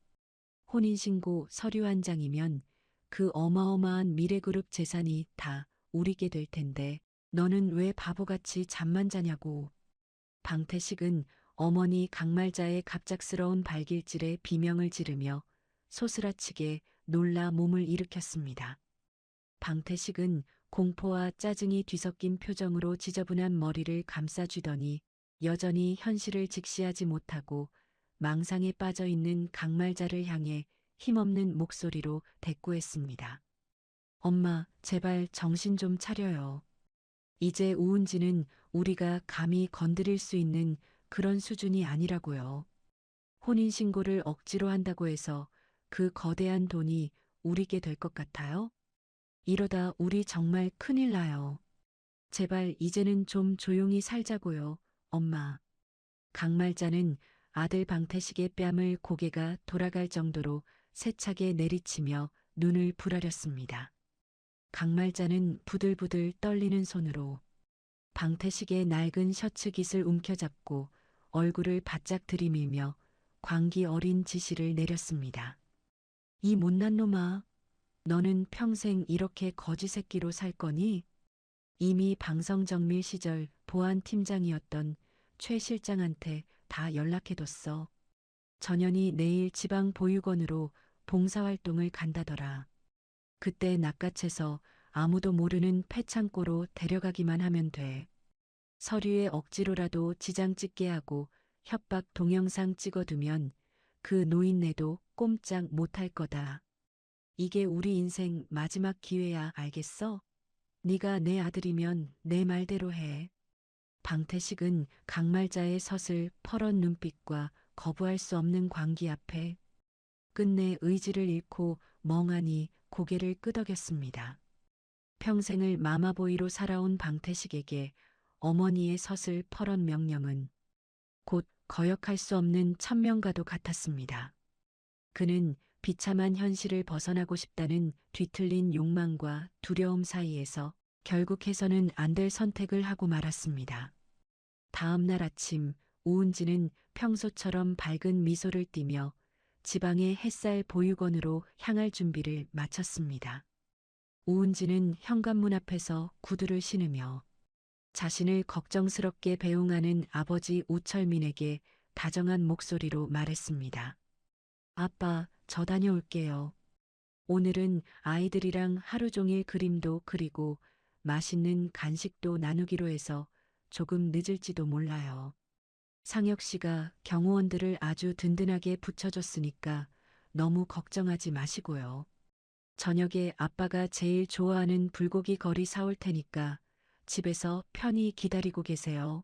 혼인신고 서류 한 장이면 그 어마어마한 미래그룹 재산이 다 우리게 될 텐데 너는 왜 바보같이 잠만 자냐고. 방태식은 어머니 강말자의 갑작스러운 발길질에 비명을 지르며 소스라치게 놀라 몸을 일으켰습니다. 방태식은 공포와 짜증이 뒤섞인 표정으로 지저분한 머리를 감싸주더니 여전히 현실을 직시하지 못하고 망상에 빠져 있는 강말자를 향해 힘없는 목소리로 대꾸했습니다. 엄마, 제발 정신 좀 차려요. 이제 우은지는 우리가 감히 건드릴 수 있는 그런 수준이 아니라고요. 혼인신고를 억지로 한다고 해서 그 거대한 돈이 우리게 될 것 같아요? 이러다 우리 정말 큰일 나요. 제발 이제는 좀 조용히 살자고요, 엄마. 강말자는 아들 방태식의 뺨을 고개가 돌아갈 정도로 세차게 내리치며 눈을 부라렸습니다. 강말자는 부들부들 떨리는 손으로 방태식의 낡은 셔츠 깃을 움켜잡고 얼굴을 바짝 들이밀며 광기 어린 지시를 내렸습니다. 이 못난 놈아, 너는 평생 이렇게 거지 새끼로 살 거니? 이미 방성정밀 시절 보안팀장이었던 최 실장한테 다 연락해뒀어. 전현이 내일 지방 보육원으로 봉사활동을 간다더라. 그때 낚아채서 아무도 모르는 폐창고로 데려가기만 하면 돼. 서류에 억지로라도 지장 찍게 하고 협박 동영상 찍어두면 그 노인네도 꼼짝 못할 거다. 이게 우리 인생 마지막 기회야, 알겠어? 네가 내 아들이면 내 말대로 해. 방태식은 강말자의 서슬 퍼런 눈빛과 거부할 수 없는 광기 앞에 끝내 의지를 잃고 멍하니 고개를 끄덕였습니다. 평생을 마마보이로 살아온 방태식에게 어머니의 서슬 퍼런 명령은 곧 거역할 수 없는 천명과도 같았습니다. 그는 비참한 현실을 벗어나고 싶다는 뒤틀린 욕망과 두려움 사이에서 결국 해서는 안 될 선택을 하고 말았습니다. 다음 날 아침 우은지는 평소처럼 밝은 미소를 띠며 지방의 햇살 보육원으로 향할 준비를 마쳤습니다. 우은지는 현관문 앞에서 구두를 신으며 자신을 걱정스럽게 배웅하는 아버지 우철민에게 다정한 목소리로 말했습니다. 아빠, 저 다녀올게요. 오늘은 아이들이랑 하루 종일 그림도 그리고 맛있는 간식도 나누기로 해서 조금 늦을지도 몰라요. 상혁 씨가 경호원들을 아주 든든하게 붙여줬으니까 너무 걱정하지 마시고요. 저녁에 아빠가 제일 좋아하는 불고기 거리 사올 테니까 집에서 편히 기다리고 계세요.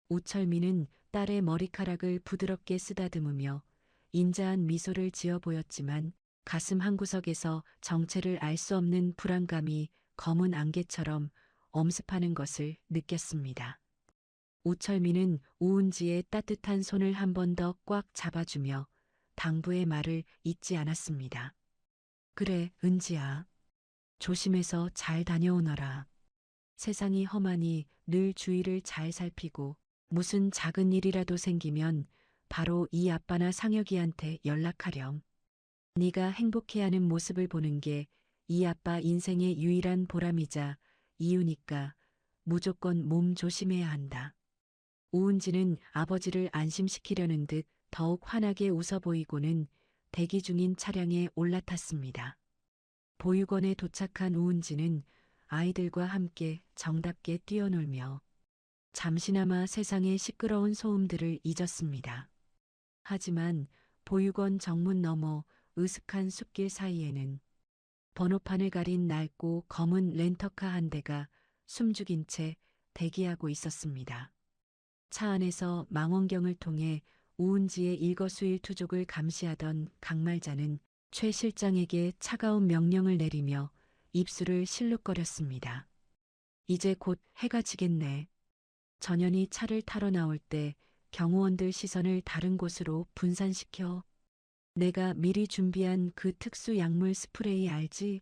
우철민은 딸의 머리카락을 부드럽게 쓰다듬으며 인자한 미소를 지어 보였지만 가슴 한구석에서 정체를 알 수 없는 불안감이 검은 안개처럼 엄습하는 것을 느꼈습니다. 우철민은 우은지의 따뜻한 손을 한 번 더 꽉 잡아주며 당부의 말을 잊지 않았습니다. 그래, 은지야. 조심해서 잘 다녀오너라. 세상이 험하니 늘 주위를 잘 살피고 무슨 작은 일이라도 생기면 바로 이 아빠나 상혁이한테 연락하렴. 네가 행복해하는 모습을 보는 게 이 아빠 인생의 유일한 보람이자 이유니까 무조건 몸 조심해야 한다. 우은지는 아버지를 안심시키려는 듯 더욱 환하게 웃어 보이고는 대기 중인 차량에 올라탔습니다. 보육원에 도착한 우은지는 아이들과 함께 정답게 뛰어놀며 잠시나마 세상의 시끄러운 소음들을 잊었습니다. 하지만 보육원 정문 너머 으슥한 숲길 사이에는 번호판을 가린 낡고 검은 렌터카 한 대가 숨죽인 채 대기하고 있었습니다. 차 안에서 망원경을 통해 우은지의 일거수일투족을 감시하던 강말자는 최 실장에게 차가운 명령을 내리며 입술을 실룩거렸습니다. 이제 곧 해가 지겠네. 전현이 차를 타러 나올 때 경호원들 시선을 다른 곳으로 분산시켜. 내가 미리 준비한 그 특수 약물 스프레이 알지?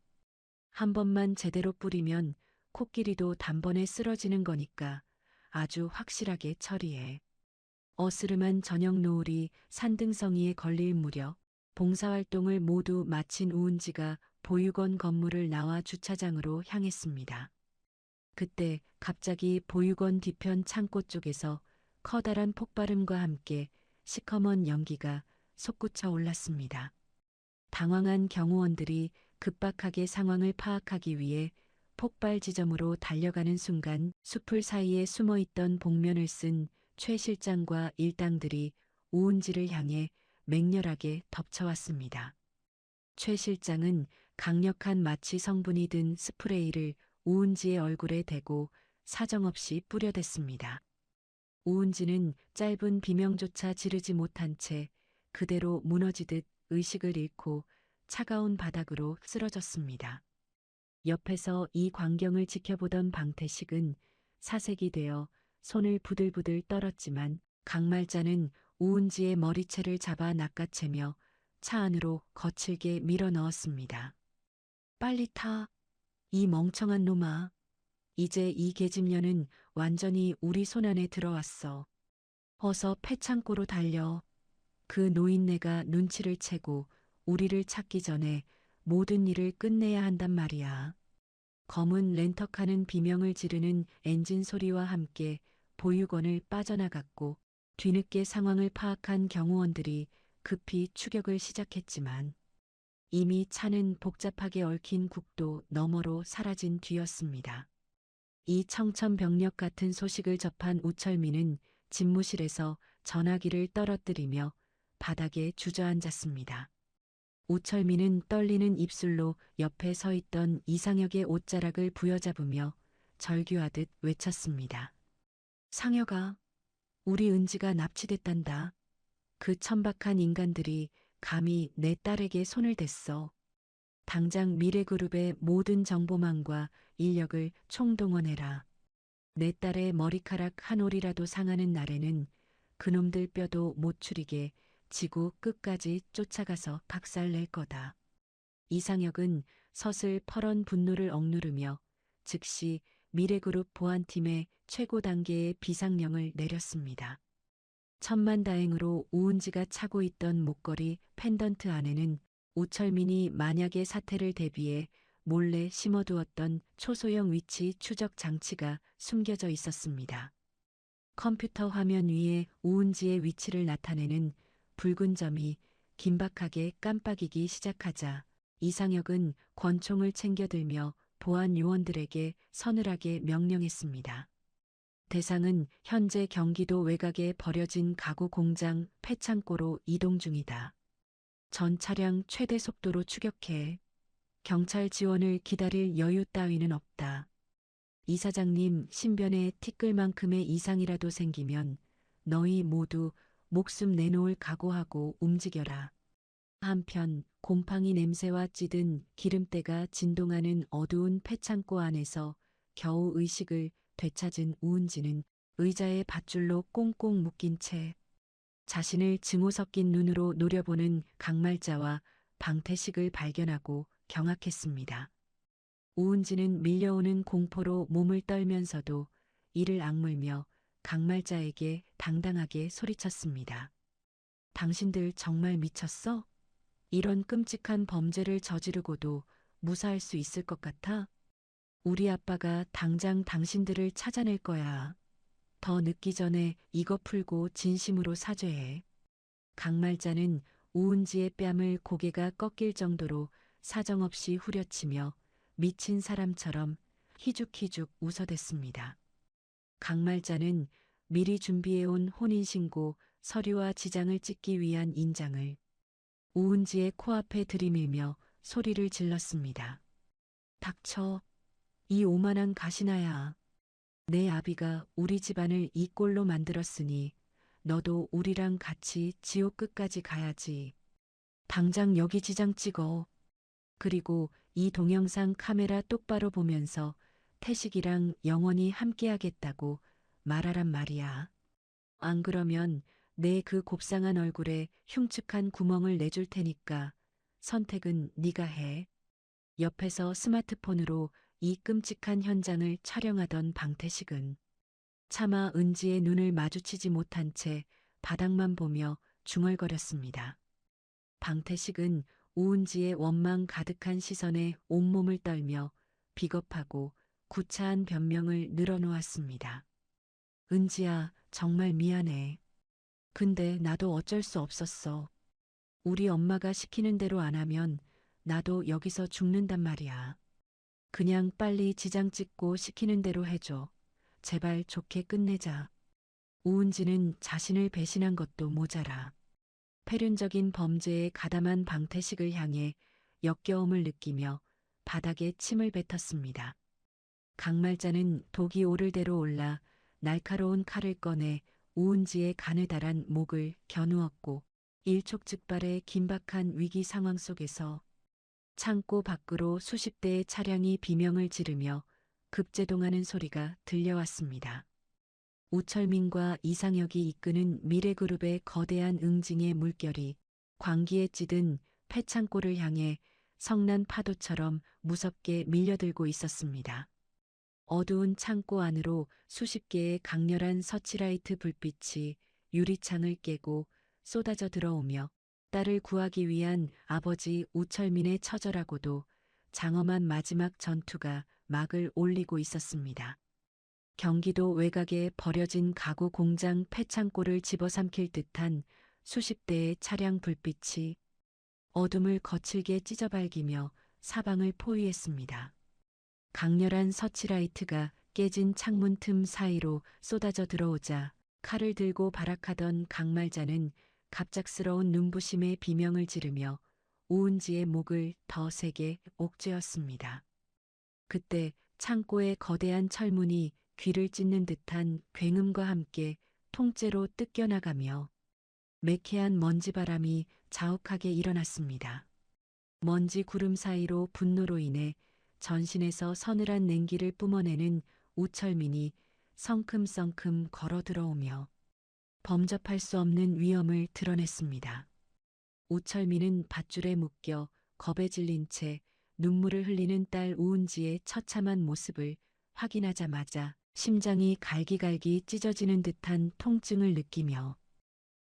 한 번만 제대로 뿌리면 코끼리도 단번에 쓰러지는 거니까 아주 확실하게 처리해. 어스름한 저녁 노을이 산등성이에 걸릴 무렵 봉사활동을 모두 마친 우은지가 보육원 건물을 나와 주차장으로 향했습니다. 그때 갑자기 보육원 뒤편 창고 쪽에서 커다란 폭발음과 함께 시커먼 연기가 솟구쳐 올랐습니다. 당황한 경호원들이 급박하게 상황을 파악하기 위해 폭발 지점으로 달려가는 순간 숲을 사이에 숨어있던 복면을 쓴 최 실장과 일당들이 우은지를 향해 맹렬하게 덮쳐왔습니다. 최 실장은 강력한 마취 성분이 든 스프레이를 우은지의 얼굴에 대고 사정없이 뿌려댔습니다. 우은지는 짧은 비명조차 지르지 못한 채 그대로 무너지듯 의식을 잃고 차가운 바닥으로 쓰러졌습니다. 옆에서 이 광경을 지켜보던 방태식은 사색이 되어 손을 부들부들 떨었지만 강말자는 우은지의 머리채를 잡아 낚아채며 차 안으로 거칠게 밀어 넣었습니다. 빨리 타. 이 멍청한 놈아. 이제 이 계집년은 완전히 우리 손안에 들어왔어. 어서 폐창고로 달려. 그 노인네가 눈치를 채고 우리를 찾기 전에 모든 일을 끝내야 한단 말이야. 검은 렌터카는 비명을 지르는 엔진 소리와 함께 보육원을 빠져나갔고 뒤늦게 상황을 파악한 경호원들이 급히 추격을 시작했지만 이미 차는 복잡하게 얽힌 국도 너머로 사라진 뒤였습니다. 이 청천벽력 같은 소식을 접한 우철민은 집무실에서 전화기를 떨어뜨리며 바닥에 주저앉았습니다. 우철민은 떨리는 입술로 옆에 서 있던 이상혁의 옷자락을 부여잡으며 절규하듯 외쳤습니다. 상혁아, 우리 은지가 납치됐단다. 그 천박한 인간들이 감히 내 딸에게 손을 댔어. 당장 미래그룹의 모든 정보망과 인력을 총동원해라. 내 딸의 머리카락 한 올이라도 상하는 날에는 그놈들 뼈도 못 추리게 지구 끝까지 쫓아가서 박살낼 거다. 이상혁은 서슬 퍼런 분노를 억누르며 즉시 미래그룹 보안팀의 최고 단계의 비상령을 내렸습니다. 천만다행으로 우은지가 차고 있던 목걸이 펜던트 안에는 우철민이 만약의 사태를 대비해 몰래 심어두었던 초소형 위치 추적 장치가 숨겨져 있었습니다. 컴퓨터 화면 위에 우은지의 위치를 나타내는 붉은 점이 긴박하게 깜빡이기 시작하자 이상혁은 권총을 챙겨들며 보안 요원들에게 서늘하게 명령했습니다. 대상은 현재 경기도 외곽에 버려진 가구 공장 폐창고로 이동 중이다. 전 차량 최대 속도로 추격해. 경찰 지원을 기다릴 여유 따위는 없다. 이사장님 신변에 티끌만큼의 이상이라도 생기면 너희 모두 목숨 내놓을 각오하고 움직여라. 한편 곰팡이 냄새와 찌든 기름때가 진동하는 어두운 폐창고 안에서 겨우 의식을 되찾은 우은지는 의자에 밧줄로 꽁꽁 묶인 채 자신을 증오 섞인 눈으로 노려보는 강말자와 방태식을 발견하고 경악했습니다. 우은지는 밀려오는 공포로 몸을 떨면서도 이를 악물며 강말자에게 당당하게 소리쳤습니다. 당신들 정말 미쳤어? 이런 끔찍한 범죄를 저지르고도 무사할 수 있을 것 같아? 우리 아빠가 당장 당신들을 찾아낼 거야. 더 늦기 전에 이거 풀고 진심으로 사죄해. 강말자는 우은지의 뺨을 고개가 꺾일 정도로 사정없이 후려치며 미친 사람처럼 희죽희죽 웃어댔습니다. 강말자는 미리 준비해온 혼인신고 서류와 지장을 찍기 위한 인장을 우은지의 코앞에 들이밀며 소리를 질렀습니다. 닥쳐. 이 오만한 가시나야. 내 아비가 우리 집안을 이 꼴로 만들었으니 너도 우리랑 같이 지옥 끝까지 가야지. 당장 여기 지장 찍어. 그리고 이 동영상 카메라 똑바로 보면서 태식이랑 영원히 함께하겠다고 말하란 말이야. 안 그러면 내 그 곱상한 얼굴에 흉측한 구멍을 내줄 테니까 선택은 네가 해. 옆에서 스마트폰으로 이 끔찍한 현장을 촬영하던 방태식은 차마 은지의 눈을 마주치지 못한 채 바닥만 보며 중얼거렸습니다. 방태식은 우은지의 원망 가득한 시선에 온몸을 떨며 비겁하고 구차한 변명을 늘어놓았습니다. 은지야, 정말 미안해. 근데 나도 어쩔 수 없었어. 우리 엄마가 시키는 대로 안 하면 나도 여기서 죽는단 말이야. 그냥 빨리 지장 찍고 시키는 대로 해줘. 제발 좋게 끝내자. 우은지는 자신을 배신한 것도 모자라 패륜적인 범죄에 가담한 방태식을 향해 역겨움을 느끼며 바닥에 침을 뱉었습니다. 강말자는 독이 오를 대로 올라 날카로운 칼을 꺼내 우은지의 가느다란 목을 겨누었고 일촉즉발의 긴박한 위기 상황 속에서 창고 밖으로 수십 대의 차량이 비명을 지르며 급제동하는 소리가 들려왔습니다. 우철민과 이상혁이 이끄는 미래그룹의 거대한 응징의 물결이 광기에 찌든 폐창고를 향해 성난 파도처럼 무섭게 밀려들고 있었습니다. 어두운 창고 안으로 수십 개의 강렬한 서치라이트 불빛이 유리창을 깨고 쏟아져 들어오며 딸을 구하기 위한 아버지 우철민의 처절하고도 장엄한 마지막 전투가 막을 올리고 있었습니다. 경기도 외곽에 버려진 가구 공장 폐창고를 집어삼킬 듯한 수십 대의 차량 불빛이 어둠을 거칠게 찢어발기며 사방을 포위했습니다. 강렬한 서치라이트가 깨진 창문 틈 사이로 쏟아져 들어오자 칼을 들고 발악하던 강말자는 갑작스러운 눈부심의 비명을 지르며 우은지의 목을 더 세게 옥죄었습니다. 그때 창고의 거대한 철문이 귀를 찢는 듯한 굉음과 함께 통째로 뜯겨나가며 매캐한 먼지바람이 자욱하게 일어났습니다. 먼지 구름 사이로 분노로 인해 전신에서 서늘한 냉기를 뿜어내는 우철민이 성큼성큼 걸어 들어오며 범접할 수 없는 위험을 드러냈습니다. 우철민은 밧줄에 묶여 겁에 질린 채 눈물을 흘리는 딸 우은지의 처참한 모습을 확인하자마자 심장이 갈기갈기 찢어지는 듯한 통증을 느끼며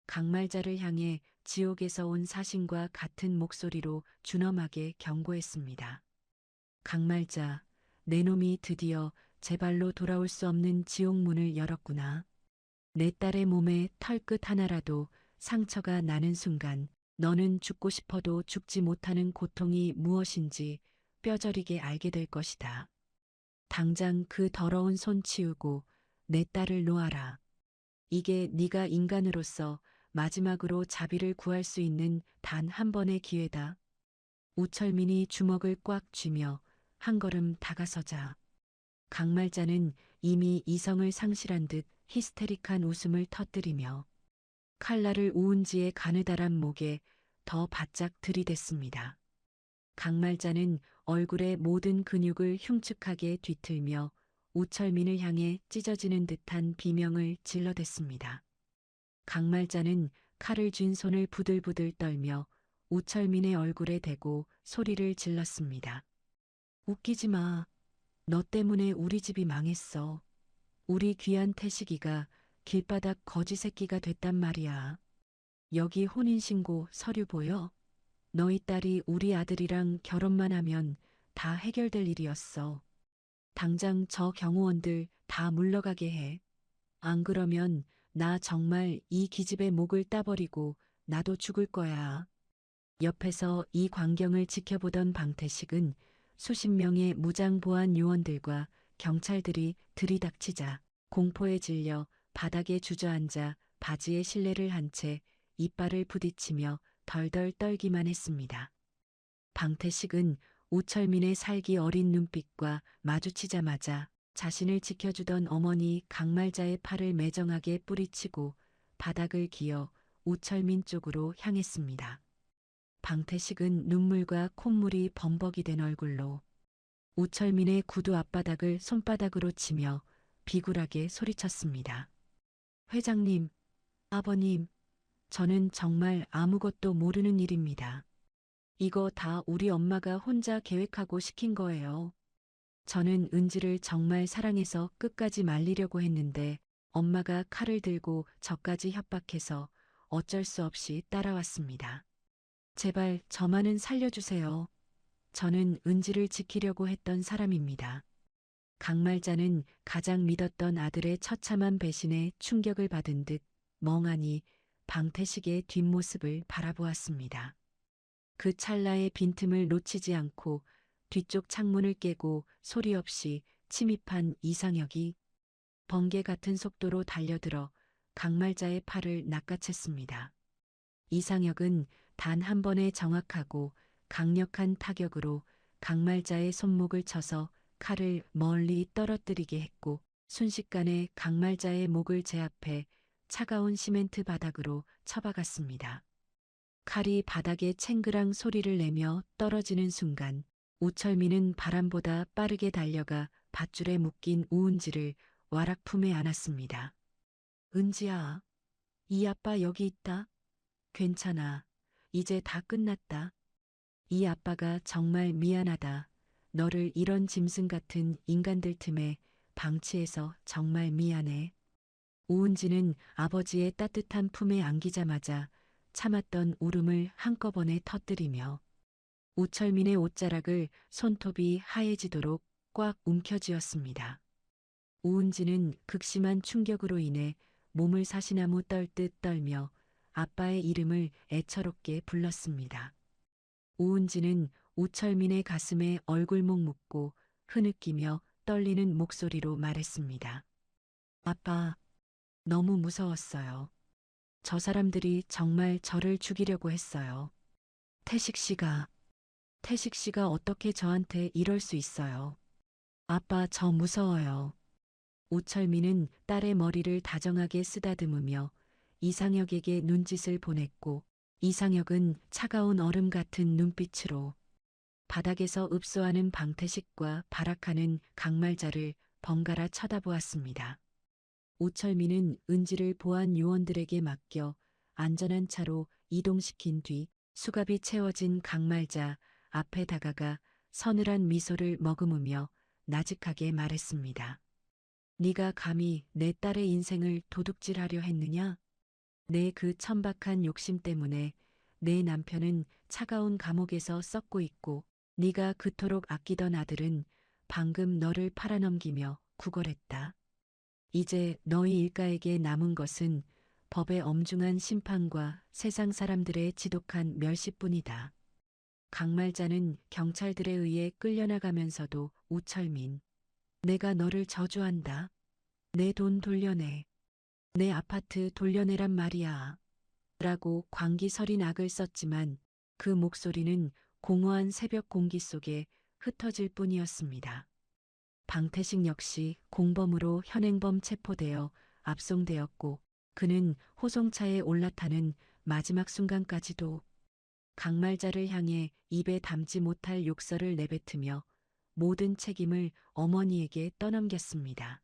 강말자를 향해 지옥에서 온 사신과 같은 목소리로 준엄하게 경고했습니다. 강말자, 내 놈이 드디어 제 발로 돌아올 수 없는 지옥문을 열었구나. 내 딸의 몸에 털끝 하나라도 상처가 나는 순간 너는 죽고 싶어도 죽지 못하는 고통이 무엇인지 뼈저리게 알게 될 것이다. 당장 그 더러운 손 치우고 내 딸을 놓아라. 이게 네가 인간으로서 마지막으로 자비를 구할 수 있는 단 한 번의 기회다. 우철민이 주먹을 꽉 쥐며 한 걸음 다가서자 강말자는 이미 이성을 상실한 듯 히스테릭한 웃음을 터뜨리며 칼날을 우은지의 가느다란 목에 더 바짝 들이댔습니다. 강말자는 얼굴의 모든 근육을 흉측하게 뒤틀며 우철민을 향해 찢어지는 듯한 비명을 질러댔습니다. 강말자는 칼을 쥔 손을 부들부들 떨며 우철민의 얼굴에 대고 소리를 질렀습니다. 웃기지 마. 너 때문에 우리 집이 망했어. 우리 귀한 태식이가 길바닥 거지 새끼가 됐단 말이야. 여기 혼인신고 서류 보여? 너희 딸이 우리 아들이랑 결혼만 하면 다 해결될 일이었어. 당장 저 경호원들 다 물러가게 해. 안 그러면 나 정말 이 기집의 목을 따버리고 나도 죽을 거야. 옆에서 이 광경을 지켜보던 방태식은 수십 명의 무장보안 요원들과 경찰들이 들이닥치자 공포에 질려 바닥에 주저앉아 바지에 실내를 한 채 이빨을 부딪히며 덜덜 떨기만 했습니다. 방태식은 우철민의 살기 어린 눈빛과 마주치자마자 자신을 지켜주던 어머니 강말자의 팔을 매정하게 뿌리치고 바닥을 기어 우철민 쪽으로 향했습니다. 방태식은 눈물과 콧물이 범벅이 된 얼굴로 우철민의 구두 앞바닥을 손바닥으로 치며 비굴하게 소리쳤습니다. 회장님, 아버님, 저는 정말 아무것도 모르는 일입니다. 이거 다 우리 엄마가 혼자 계획하고 시킨 거예요. 저는 은지를 정말 사랑해서 끝까지 말리려고 했는데 엄마가 칼을 들고 저까지 협박해서 어쩔 수 없이 따라왔습니다. 제발 저만은 살려주세요. 저는 은지를 지키려고 했던 사람입니다. 강말자는 가장 믿었던 아들의 처참한 배신에 충격을 받은 듯 멍하니 방태식의 뒷모습을 바라보았습니다. 그 찰나의 빈틈을 놓치지 않고 뒤쪽 창문을 깨고 소리 없이 침입한 이상혁이 번개 같은 속도로 달려들어 강말자의 팔을 낚아챘습니다. 이상혁은 단 한 번의 정확하고 강력한 타격으로 강말자의 손목을 쳐서 칼을 멀리 떨어뜨리게 했고 순식간에 강말자의 목을 제압해 차가운 시멘트 바닥으로 처박았습니다. 칼이 바닥에 챙그랑 소리를 내며 떨어지는 순간 우철민은 바람보다 빠르게 달려가 밧줄에 묶인 우은지를 와락 품에 안았습니다. 은지야, 이 아빠 여기 있다. 괜찮아. 이제 다 끝났다. 이 아빠가 정말 미안하다. 너를 이런 짐승 같은 인간들 틈에 방치해서 정말 미안해. 우은지는 아버지의 따뜻한 품에 안기자마자 참았던 울음을 한꺼번에 터뜨리며 우철민의 옷자락을 손톱이 하얘지도록 꽉 움켜쥐었습니다. 우은지는 극심한 충격으로 인해 몸을 사시나무 떨듯 떨며 아빠의 이름을 애처롭게 불렀습니다. 우은지는 우철민의 가슴에 얼굴목 묻고 흐느끼며 떨리는 목소리로 말했습니다. 아빠, 너무 무서웠어요. 저 사람들이 정말 저를 죽이려고 했어요. 태식 씨가 어떻게 저한테 이럴 수 있어요. 아빠, 저 무서워요. 우철민은 딸의 머리를 다정하게 쓰다듬으며 이상혁에게 눈짓을 보냈고 이상혁은 차가운 얼음 같은 눈빛으로 바닥에서 읍소하는 방태식과 발악하는 강말자를 번갈아 쳐다보았습니다. 우철민은 은지를 보안 요원들에게 맡겨 안전한 차로 이동시킨 뒤 수갑이 채워진 강말자 앞에 다가가 서늘한 미소를 머금으며 나직하게 말했습니다. 네가 감히 내 딸의 인생을 도둑질하려 했느냐? 내 그 천박한 욕심 때문에 내 남편은 차가운 감옥에서 썩고 있고 네가 그토록 아끼던 아들은 방금 너를 팔아넘기며 구걸했다. 이제 너희 일가에게 남은 것은 법의 엄중한 심판과 세상 사람들의 지독한 멸시뿐이다. 강말자는 경찰들에 의해 끌려나가면서도 우철민, 내가 너를 저주한다. 내 돈 돌려내. 내 아파트 돌려내란 말이야. 라고 광기 서린 악을 썼지만 그 목소리는 공허한 새벽 공기 속에 흩어질 뿐이었습니다. 방태식 역시 공범으로 현행범 체포되어 압송되었고 그는 호송차에 올라타는 마지막 순간까지도 강말자를 향해 입에 담지 못할 욕설을 내뱉으며 모든 책임을 어머니에게 떠넘겼습니다.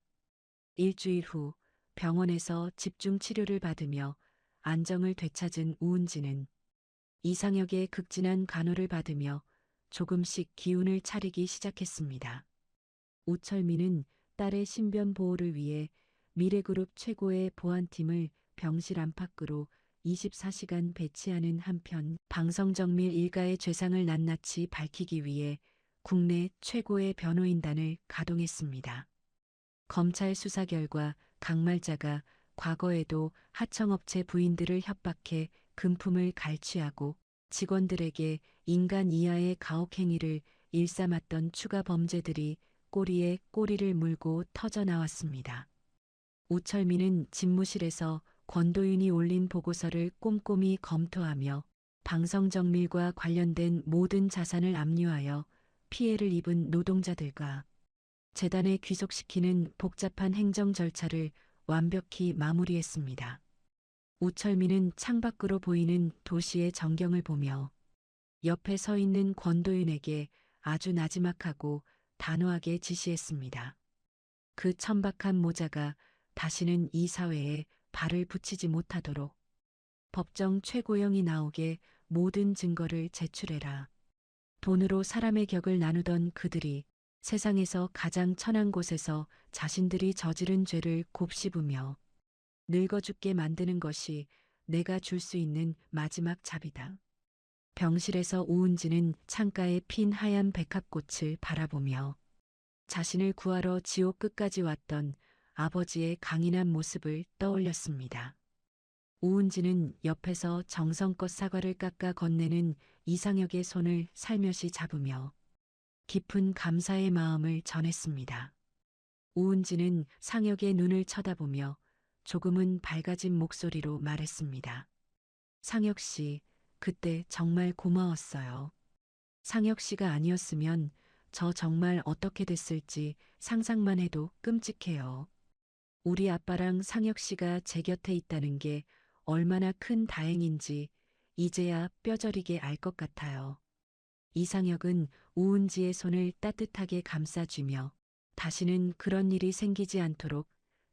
일주일 후 병원에서 집중 치료를 받으며 안정을 되찾은 우은지는 이상혁의 극진한 간호를 받으며 조금씩 기운을 차리기 시작했습니다. 우철민은 딸의 신변 보호를 위해 미래그룹 최고의 보안팀을 병실 안팎으로 24시간 배치하는 한편 방성정밀 일가의 죄상을 낱낱이 밝히기 위해 국내 최고의 변호인단을 가동했습니다. 검찰 수사 결과 강말자가 과거에도 하청업체 부인들을 협박해 금품을 갈취하고 직원들에게 인간 이하의 가혹행위를 일삼았던 추가 범죄들이 꼬리에 꼬리를 물고 터져나왔습니다. 우철민은 집무실에서 권도윤이 올린 보고서를 꼼꼼히 검토하며 방성정밀과 관련된 모든 자산을 압류하여 피해를 입은 노동자들과 재단에 귀속시키는 복잡한 행정 절차를 완벽히 마무리했습니다. 우철민은 창밖으로 보이는 도시의 전경을 보며 옆에 서 있는 권도윤에게 아주 나지막하고 단호하게 지시했습니다. 그 천박한 모자가 다시는 이 사회에 발을 붙이지 못하도록 법정 최고형이 나오게 모든 증거를 제출해라. 돈으로 사람의 격을 나누던 그들이 세상에서 가장 천한 곳에서 자신들이 저지른 죄를 곱씹으며 늙어 죽게 만드는 것이 내가 줄 수 있는 마지막 잡이다. 병실에서 우은지는 창가에 핀 하얀 백합꽃을 바라보며 자신을 구하러 지옥 끝까지 왔던 아버지의 강인한 모습을 떠올렸습니다. 우은지는 옆에서 정성껏 사과를 깎아 건네는 이상혁의 손을 살며시 잡으며 깊은 감사의 마음을 전했습니다. 우은지는 상혁의 눈을 쳐다보며 조금은 밝아진 목소리로 말했습니다. 상혁 씨, 그때 정말 고마웠어요. 상혁 씨가 아니었으면 저 정말 어떻게 됐을지 상상만 해도 끔찍해요. 우리 아빠랑 상혁 씨가 제 곁에 있다는 게 얼마나 큰 다행인지 이제야 뼈저리게 알 것 같아요. 이상혁은 우은지의 손을 따뜻하게 감싸주며 다시는 그런 일이 생기지 않도록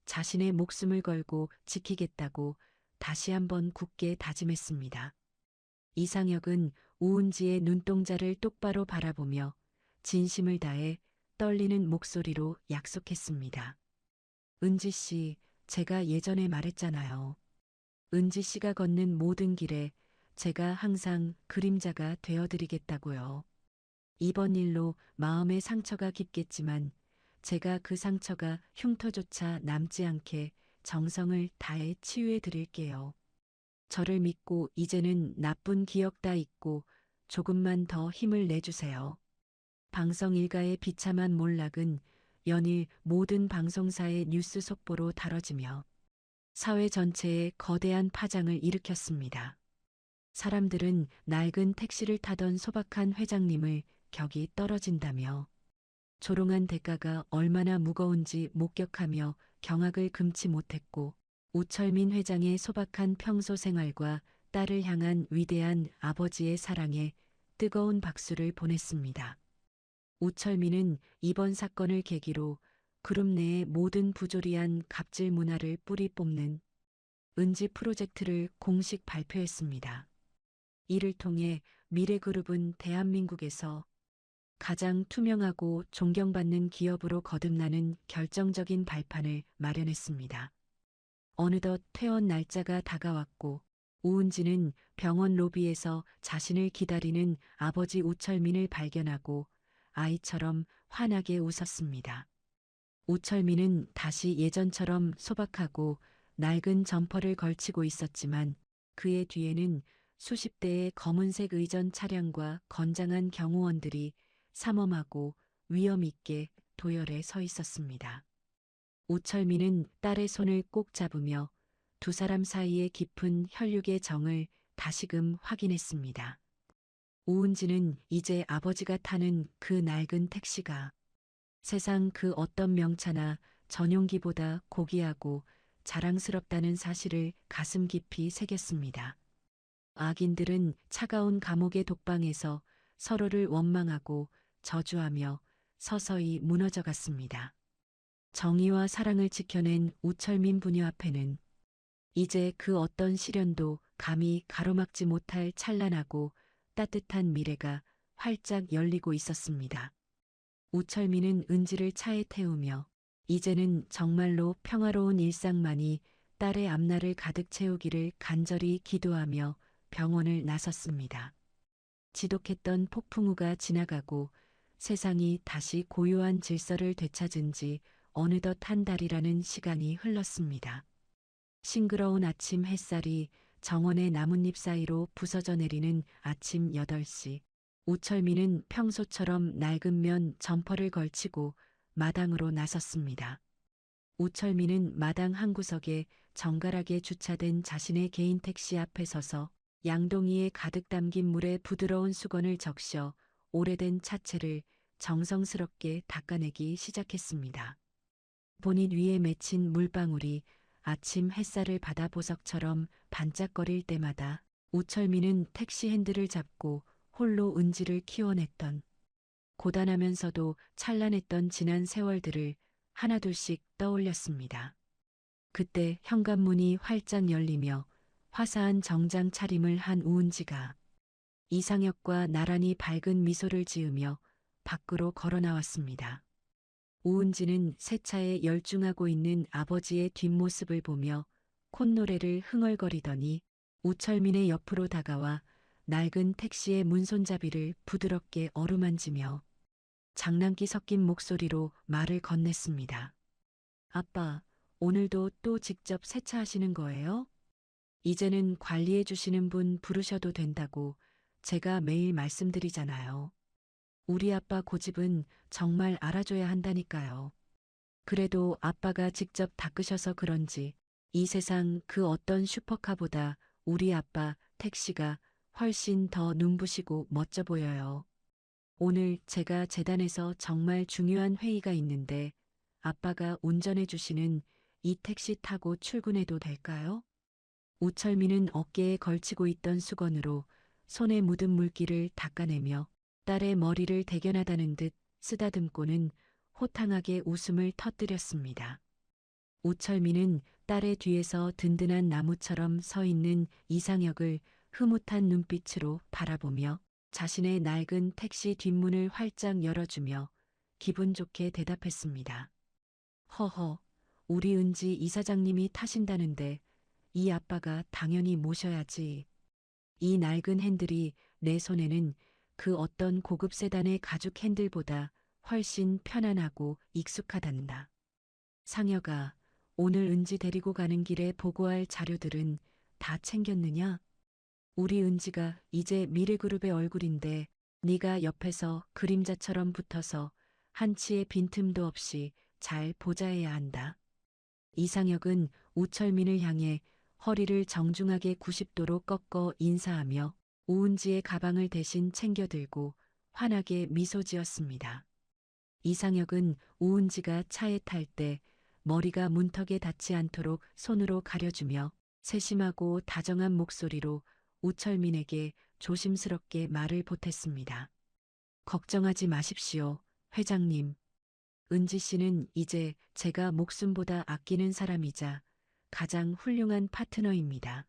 자신의 목숨을 걸고 지키겠다고 다시 한번 굳게 다짐했습니다. 이상혁은 우은지의 눈동자를 똑바로 바라보며 진심을 다해 떨리는 목소리로 약속했습니다. 은지 씨, 제가 예전에 말했잖아요. 은지 씨가 걷는 모든 길에 제가 항상 그림자가 되어드리겠다고요. 이번 일로 마음의 상처가 깊겠지만 제가 그 상처가 흉터조차 남지 않게 정성을 다해 치유해 드릴게요. 저를 믿고 이제는 나쁜 기억 다 잊고 조금만 더 힘을 내주세요. 방송 일가의 비참한 몰락은 연일 모든 방송사의 뉴스 속보로 다뤄지며 사회 전체에 거대한 파장을 일으켰습니다. 사람들은 낡은 택시를 타던 소박한 회장님을 격이 떨어진다며 조롱한 대가가 얼마나 무거운지 목격하며 경악을 금치 못했고 우철민 회장의 소박한 평소 생활과 딸을 향한 위대한 아버지의 사랑에 뜨거운 박수를 보냈습니다. 우철민은 이번 사건을 계기로 그룹 내의 모든 부조리한 갑질 문화를 뿌리 뽑는 은지 프로젝트를 공식 발표했습니다. 이를 통해 미래그룹은 대한민국에서 가장 투명하고 존경받는 기업으로 거듭나는 결정적인 발판을 마련했습니다. 어느덧 퇴원 날짜가 다가왔고 우은지는 병원 로비에서 자신을 기다리는 아버지 우철민을 발견하고 아이처럼 환하게 웃었습니다. 우철민은 다시 예전처럼 소박하고 낡은 점퍼를 걸치고 있었지만 그의 뒤에는 수십 대의 검은색 의전 차량과 건장한 경호원들이 삼엄하고 위험 있게 도열해 서 있었습니다. 우철민은 딸의 손을 꼭 잡으며 두 사람 사이의 깊은 혈육의 정을 다시금 확인했습니다. 우은지는 이제 아버지가 타는 그 낡은 택시가 세상 그 어떤 명차나 전용기보다 고귀하고 자랑스럽다는 사실을 가슴 깊이 새겼습니다. 악인들은 차가운 감옥의 독방에서 서로를 원망하고 저주하며 서서히 무너져갔습니다. 정의와 사랑을 지켜낸 우철민 부녀 앞에는 이제 그 어떤 시련도 감히 가로막지 못할 찬란하고 따뜻한 미래가 활짝 열리고 있었습니다. 우철민은 은지를 차에 태우며 이제는 정말로 평화로운 일상만이 딸의 앞날을 가득 채우기를 간절히 기도하며 병원을 나섰습니다. 지독했던 폭풍우가 지나가고 세상이 다시 고요한 질서를 되찾은 지 어느덧 한 달이라는 시간이 흘렀습니다. 싱그러운 아침 햇살이 정원의 나뭇잎 사이로 부서져 내리는 아침 8시. 우철민은 평소처럼 낡은 면 점퍼를 걸치고 마당으로 나섰습니다. 우철민은 마당 한 구석에 정갈하게 주차된 자신의 개인 택시 앞에 서서 양동이에 가득 담긴 물에 부드러운 수건을 적셔 오래된 차체를 정성스럽게 닦아내기 시작했습니다. 본닛 위에 맺힌 물방울이 아침 햇살을 받아 보석처럼 반짝거릴 때마다 우철민은 택시 핸들을 잡고 홀로 은지를 키워냈던 고단하면서도 찬란했던 지난 세월들을 하나둘씩 떠올렸습니다. 그때 현관문이 활짝 열리며 화사한 정장 차림을 한 우은지가 이상혁과 나란히 밝은 미소를 지으며 밖으로 걸어 나왔습니다. 우은지는 세차에 열중하고 있는 아버지의 뒷모습을 보며 콧노래를 흥얼거리더니 우철민의 옆으로 다가와 낡은 택시의 문손잡이를 부드럽게 어루만지며 장난기 섞인 목소리로 말을 건넸습니다. 아빠, 오늘도 또 직접 세차하시는 거예요? 이제는 관리해 주시는 분 부르셔도 된다고 제가 매일 말씀드리잖아요. 우리 아빠 고집은 정말 알아줘야 한다니까요. 그래도 아빠가 직접 닦으셔서 그런지 이 세상 그 어떤 슈퍼카보다 우리 아빠 택시가 훨씬 더 눈부시고 멋져 보여요. 오늘 제가 재단에서 정말 중요한 회의가 있는데 아빠가 운전해 주시는 이 택시 타고 출근해도 될까요? 우철민은 어깨에 걸치고 있던 수건으로 손에 묻은 물기를 닦아내며 딸의 머리를 대견하다는 듯 쓰다듬고는 호탕하게 웃음을 터뜨렸습니다. 우철민은 딸의 뒤에서 든든한 나무처럼 서 있는 이상혁을 흐뭇한 눈빛으로 바라보며 자신의 낡은 택시 뒷문을 활짝 열어주며 기분 좋게 대답했습니다. 허허, 우리 은지 이사장님이 타신다는데 이 아빠가 당연히 모셔야지. 이 낡은 핸들이 내 손에는 그 어떤 고급 세단의 가죽 핸들보다 훨씬 편안하고 익숙하단다. 상혁아, 오늘 은지 데리고 가는 길에 보고할 자료들은 다 챙겼느냐? 우리 은지가 이제 미래그룹의 얼굴인데 네가 옆에서 그림자처럼 붙어서 한치의 빈틈도 없이 잘 보좌해야 한다. 이상혁은 우철민을 향해 허리를 정중하게 90도로 꺾어 인사하며 우은지의 가방을 대신 챙겨들고 환하게 미소 지었습니다. 이상혁은 우은지가 차에 탈 때 머리가 문턱에 닿지 않도록 손으로 가려주며 세심하고 다정한 목소리로 우철민에게 조심스럽게 말을 보탰습니다. 걱정하지 마십시오, 회장님. 은지 씨는 이제 제가 목숨보다 아끼는 사람이자 가장 훌륭한 파트너입니다.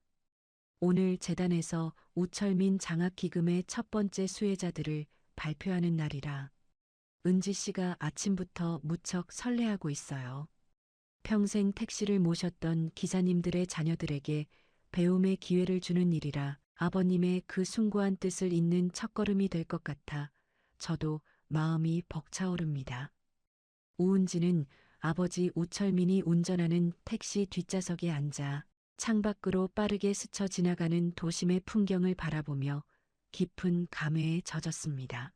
오늘 재단에서 우철민 장학기금의 첫 번째 수혜자들을 발표하는 날이라 은지 씨가 아침부터 무척 설레하고 있어요. 평생 택시를 모셨던 기사님들의 자녀들에게 배움의 기회를 주는 일이라 아버님의 그 숭고한 뜻을 잇는 첫걸음이 될 것 같아 저도 마음이 벅차오릅니다. 우은지는 아버지 우철민이 운전하는 택시 뒷좌석에 앉아 창밖으로 빠르게 스쳐 지나가는 도심의 풍경을 바라보며 깊은 감회에 젖었습니다.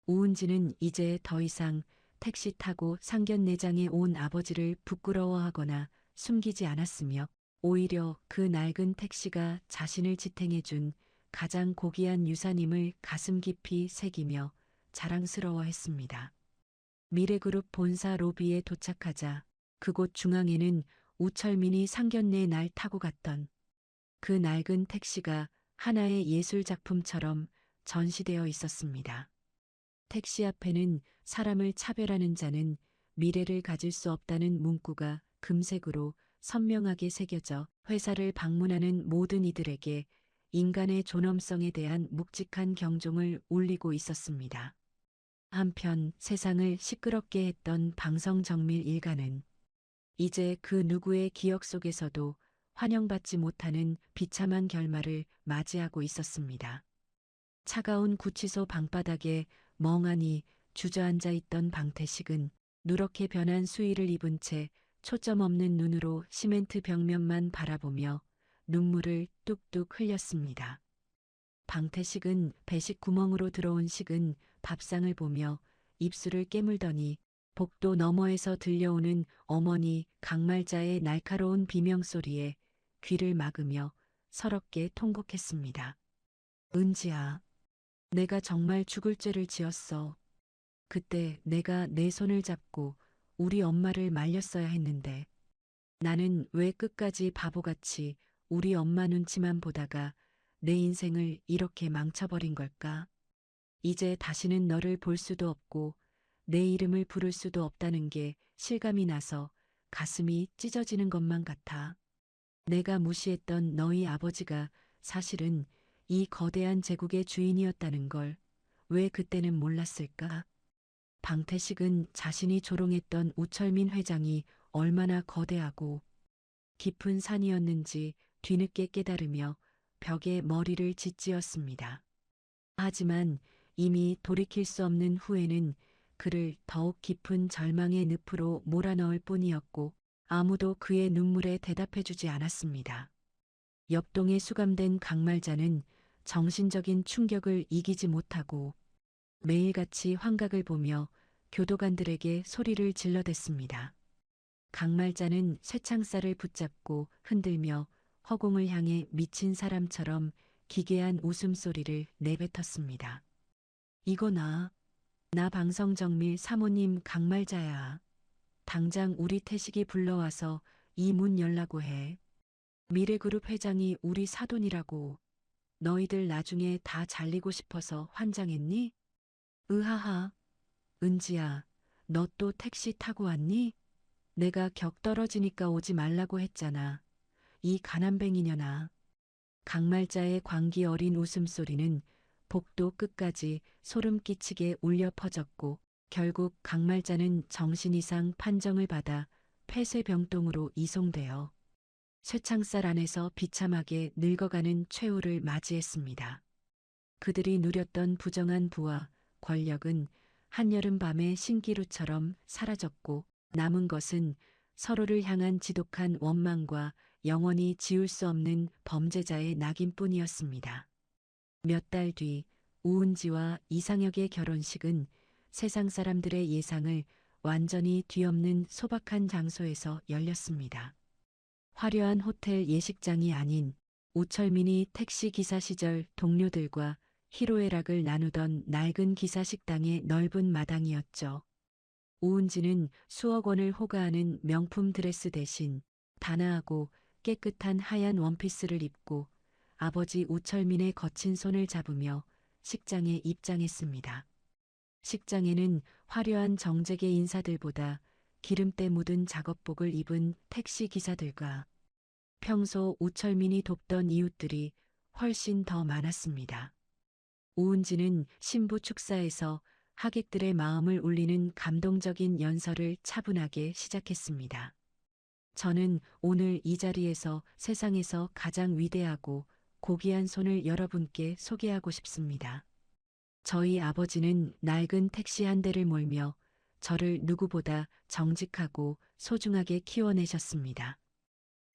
우은지는 이제 더 이상 택시 타고 상견례장에 온 아버지를 부끄러워하거나 숨기지 않았으며 오히려 그 낡은 택시가 자신을 지탱해준 가장 고귀한 유산임을 가슴 깊이 새기며 자랑스러워했습니다. 미래그룹 본사 로비에 도착하자 그곳 중앙에는 우철민이 상견례 날 타고 갔던 그 낡은 택시가 하나의 예술 작품처럼 전시되어 있었습니다. 택시 앞에는 사람을 차별하는 자는 미래를 가질 수 없다는 문구가 금색으로 선명하게 새겨져 회사를 방문하는 모든 이들에게 인간의 존엄성에 대한 묵직한 경종을 울리고 있었습니다. 한편 세상을 시끄럽게 했던 방성정밀 일가는 이제 그 누구의 기억 속에서도 환영받지 못하는 비참한 결말을 맞이하고 있었습니다. 차가운 구치소 방바닥에 멍하니 주저앉아 있던 방태식은 누렇게 변한 수의를 입은 채 초점 없는 눈으로 시멘트 벽면만 바라보며 눈물을 뚝뚝 흘렸습니다. 방태식은 배식 구멍으로 들어온 식은 밥상을 보며 입술을 깨물더니 복도 너머에서 들려오는 어머니 강말자의 날카로운 비명소리에 귀를 막으며 서럽게 통곡했습니다. 은지야, 내가 정말 죽을 죄를 지었어. 그때 내가 내 손을 잡고 우리 엄마를 말렸어야 했는데 나는 왜 끝까지 바보같이 우리 엄마 눈치만 보다가 내 인생을 이렇게 망쳐버린 걸까? 이제 다시는 너를 볼 수도 없고 내 이름을 부를 수도 없다는 게 실감이 나서 가슴이 찢어지는 것만 같아. 내가 무시했던 너희 아버지가 사실은 이 거대한 제국의 주인이었다는 걸 왜 그때는 몰랐을까? 방태식은 자신이 조롱했던 우철민 회장이 얼마나 거대하고 깊은 산이었는지 뒤늦게 깨달으며 벽에 머리를 짓지었습니다. 하지만 이미 돌이킬 수 없는 후회는 그를 더욱 깊은 절망의 늪으로 몰아넣을 뿐이었고 아무도 그의 눈물에 대답해주지 않았습니다. 옆동에 수감된 강말자는 정신적인 충격을 이기지 못하고 매일같이 환각을 보며 교도관들에게 소리를 질러댔습니다. 강말자는 쇠창살을 붙잡고 흔들며 허공을 향해 미친 사람처럼 기괴한 웃음소리를 내뱉었습니다. 이거 나 방성정밀 사모님 강말자야. 당장 우리 태식이 불러와서 이 문 열라고 해. 미래그룹 회장이 우리 사돈이라고. 너희들 나중에 다 잘리고 싶어서 환장했니? 으하하. 은지야, 너 또 택시 타고 왔니? 내가 격 떨어지니까 오지 말라고 했잖아. 이 가난뱅이년아. 강말자의 광기 어린 웃음소리는 복도 끝까지 소름 끼치게 울려 퍼졌고 결국 강말자는 정신 이상 판정을 받아 폐쇄병동으로 이송되어 쇠창살 안에서 비참하게 늙어가는 최후를 맞이했습니다. 그들이 누렸던 부정한 부와 권력은 한여름 밤의 신기루처럼 사라졌고 남은 것은 서로를 향한 지독한 원망과 영원히 지울 수 없는 범죄자의 낙인뿐이었습니다. 몇 달 뒤 우은지와 이상혁의 결혼식은 세상 사람들의 예상을 완전히 뒤엎는 소박한 장소에서 열렸습니다. 화려한 호텔 예식장이 아닌 우철민이 택시 기사 시절 동료들과 희로애락을 나누던 낡은 기사 식당의 넓은 마당이었죠. 우은지는 수억 원을 호가하는 명품 드레스 대신 단아하고 깨끗한 하얀 원피스를 입고 아버지 우철민의 거친 손을 잡으며 식장에 입장했습니다. 식장에는 화려한 정재계 인사들보다 기름때 묻은 작업복을 입은 택시 기사들과 평소 우철민이 돕던 이웃들이 훨씬 더 많았습니다. 우은지는 신부 축사에서 하객들의 마음을 울리는 감동적인 연설을 차분하게 시작했습니다. 저는 오늘 이 자리에서 세상에서 가장 위대하고 고귀한 손을 여러분께 소개하고 싶습니다. 저희 아버지는 낡은 택시 한 대를 몰며 저를 누구보다 정직하고 소중하게 키워내셨습니다.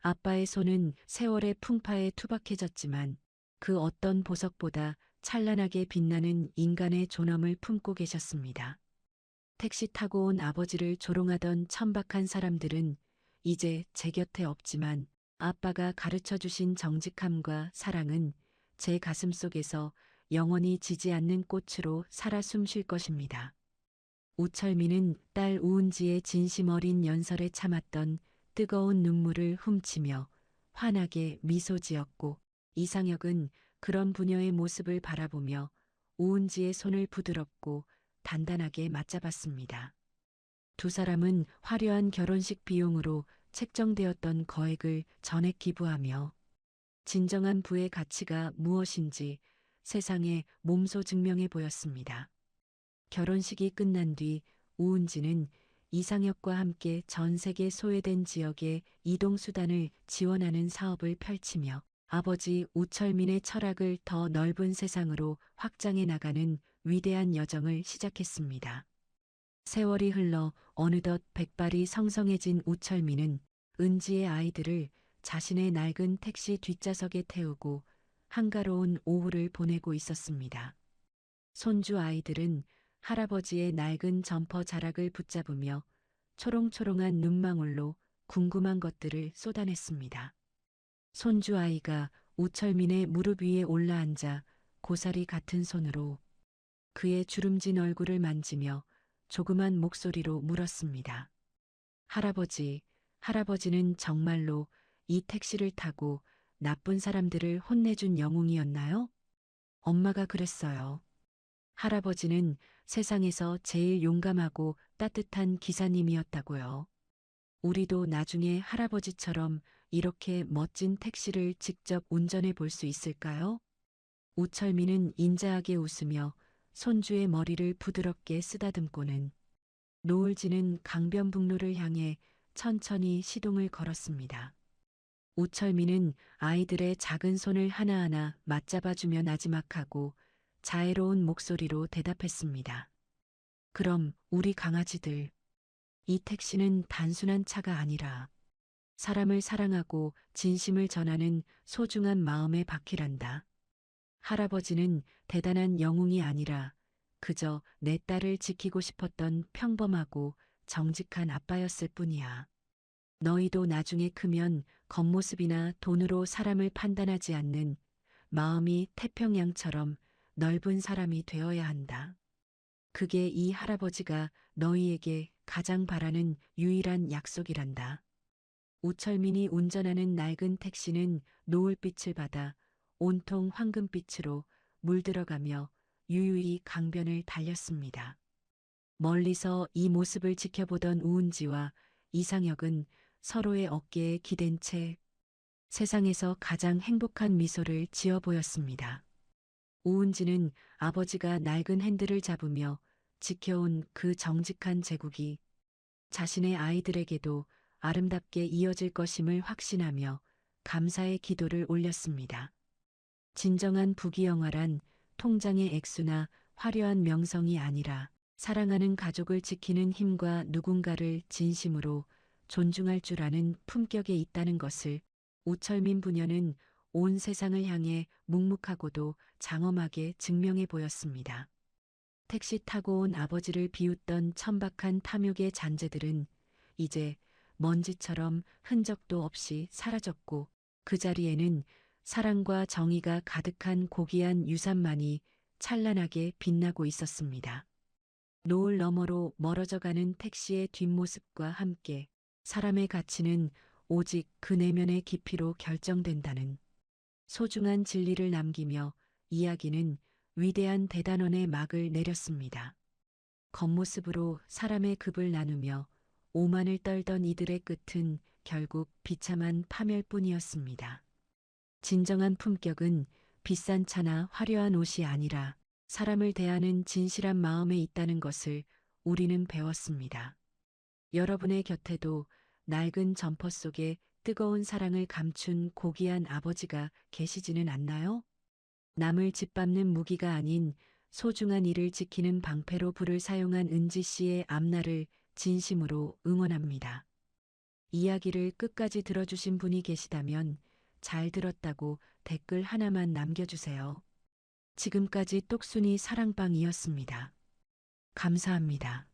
아빠의 손은 세월의 풍파에 투박해졌지만 그 어떤 보석보다 찬란하게 빛나는 인간의 존엄을 품고 계셨습니다. 택시 타고 온 아버지를 조롱하던 천박한 사람들은 이제 제 곁에 없지만 아빠가 가르쳐 주신 정직함과 사랑은 제 가슴 속에서 영원히 지지 않는 꽃으로 살아 숨쉴 것입니다. 우철민은 딸 우은지의 진심 어린 연설에 참았던 뜨거운 눈물을 훔치며 환하게 미소 지었고 이상혁은 그런 부녀의 모습을 바라보며 우은지의 손을 부드럽고 단단하게 맞잡았습니다. 두 사람은 화려한 결혼식 비용으로 책정되었던 거액을 전액 기부하며 진정한 부의 가치가 무엇인지 세상에 몸소 증명해 보였습니다. 결혼식이 끝난 뒤 우은지는 이상혁과 함께 전 세계 소외된 지역의 이동수단을 지원하는 사업을 펼치며 아버지 우철민의 철학을 더 넓은 세상으로 확장해 나가는 위대한 여정을 시작했습니다. 세월이 흘러 어느덧 백발이 성성해진 우철민은 은지의 아이들을 자신의 낡은 택시 뒷좌석에 태우고 한가로운 오후를 보내고 있었습니다. 손주 아이들은 할아버지의 낡은 점퍼 자락을 붙잡으며 초롱초롱한 눈망울로 궁금한 것들을 쏟아냈습니다. 손주 아이가 우철민의 무릎 위에 올라앉아 고사리 같은 손으로 그의 주름진 얼굴을 만지며 조그만 목소리로 물었습니다. 할아버지는 정말로 이 택시를 타고 나쁜 사람들을 혼내준 영웅이었나요? 엄마가 그랬어요. 할아버지는 세상에서 제일 용감하고 따뜻한 기사님이었다고요. 우리도 나중에 할아버지처럼 이렇게 멋진 택시를 직접 운전해 볼 수 있을까요? 우철민은 인자하게 웃으며 손주의 머리를 부드럽게 쓰다듬고는 노을지는 강변북로를 향해 천천히 시동을 걸었습니다. 우철민은 아이들의 작은 손을 하나하나 맞잡아주며 나지막하고 자애로운 목소리로 대답했습니다. 그럼 우리 강아지들, 이 택시는 단순한 차가 아니라 사람을 사랑하고 진심을 전하는 소중한 마음의 바퀴란다. 할아버지는 대단한 영웅이 아니라 그저 내 딸을 지키고 싶었던 평범하고 정직한 아빠였을 뿐이야. 너희도 나중에 크면 겉모습이나 돈으로 사람을 판단하지 않는 마음이 태평양처럼 넓은 사람이 되어야 한다. 그게 이 할아버지가 너희에게 가장 바라는 유일한 약속이란다. 우철민이 운전하는 낡은 택시는 노을빛을 받아 온통 황금빛으로 물들어가며 유유히 강변을 달렸습니다. 멀리서 이 모습을 지켜보던 우은지와 이상혁은 서로의 어깨에 기댄 채 세상에서 가장 행복한 미소를 지어 보였습니다. 우은지는 아버지가 낡은 핸들을 잡으며 지켜온 그 정직한 제국이 자신의 아이들에게도 아름답게 이어질 것임을 확신하며 감사의 기도를 올렸습니다. 진정한 부귀영화란 통장의 액수나 화려한 명성이 아니라 사랑하는 가족을 지키는 힘과 누군가를 진심으로 존중할 줄 아는 품격에 있다는 것을 우철민 부녀는 온 세상을 향해 묵묵하고도 장엄하게 증명해 보였습니다. 택시 타고 온 아버지를 비웃던 천박한 탐욕의 잔재들은 이제 먼지처럼 흔적도 없이 사라졌고 그 자리에는 사랑과 정의가 가득한 고귀한 유산만이 찬란하게 빛나고 있었습니다. 노을 너머로 멀어져가는 택시의 뒷모습과 함께 사람의 가치는 오직 그 내면의 깊이로 결정된다는 소중한 진리를 남기며 이야기는 위대한 대단원의 막을 내렸습니다. 겉모습으로 사람의 급을 나누며 오만을 떨던 이들의 끝은 결국 비참한 파멸뿐이었습니다. 진정한 품격은 비싼 차나 화려한 옷이 아니라 사람을 대하는 진실한 마음에 있다는 것을 우리는 배웠습니다. 여러분의 곁에도 낡은 점퍼 속에 뜨거운 사랑을 감춘 고귀한 아버지가 계시지는 않나요? 남을 짓밟는 무기가 아닌 소중한 일을 지키는 방패로 불을 사용한 은지 씨의 앞날을 진심으로 응원합니다. 이야기를 끝까지 들어주신 분이 계시다면 잘 들었다고 댓글 하나만 남겨주세요. 지금까지 똑순이 사랑방이었습니다. 감사합니다.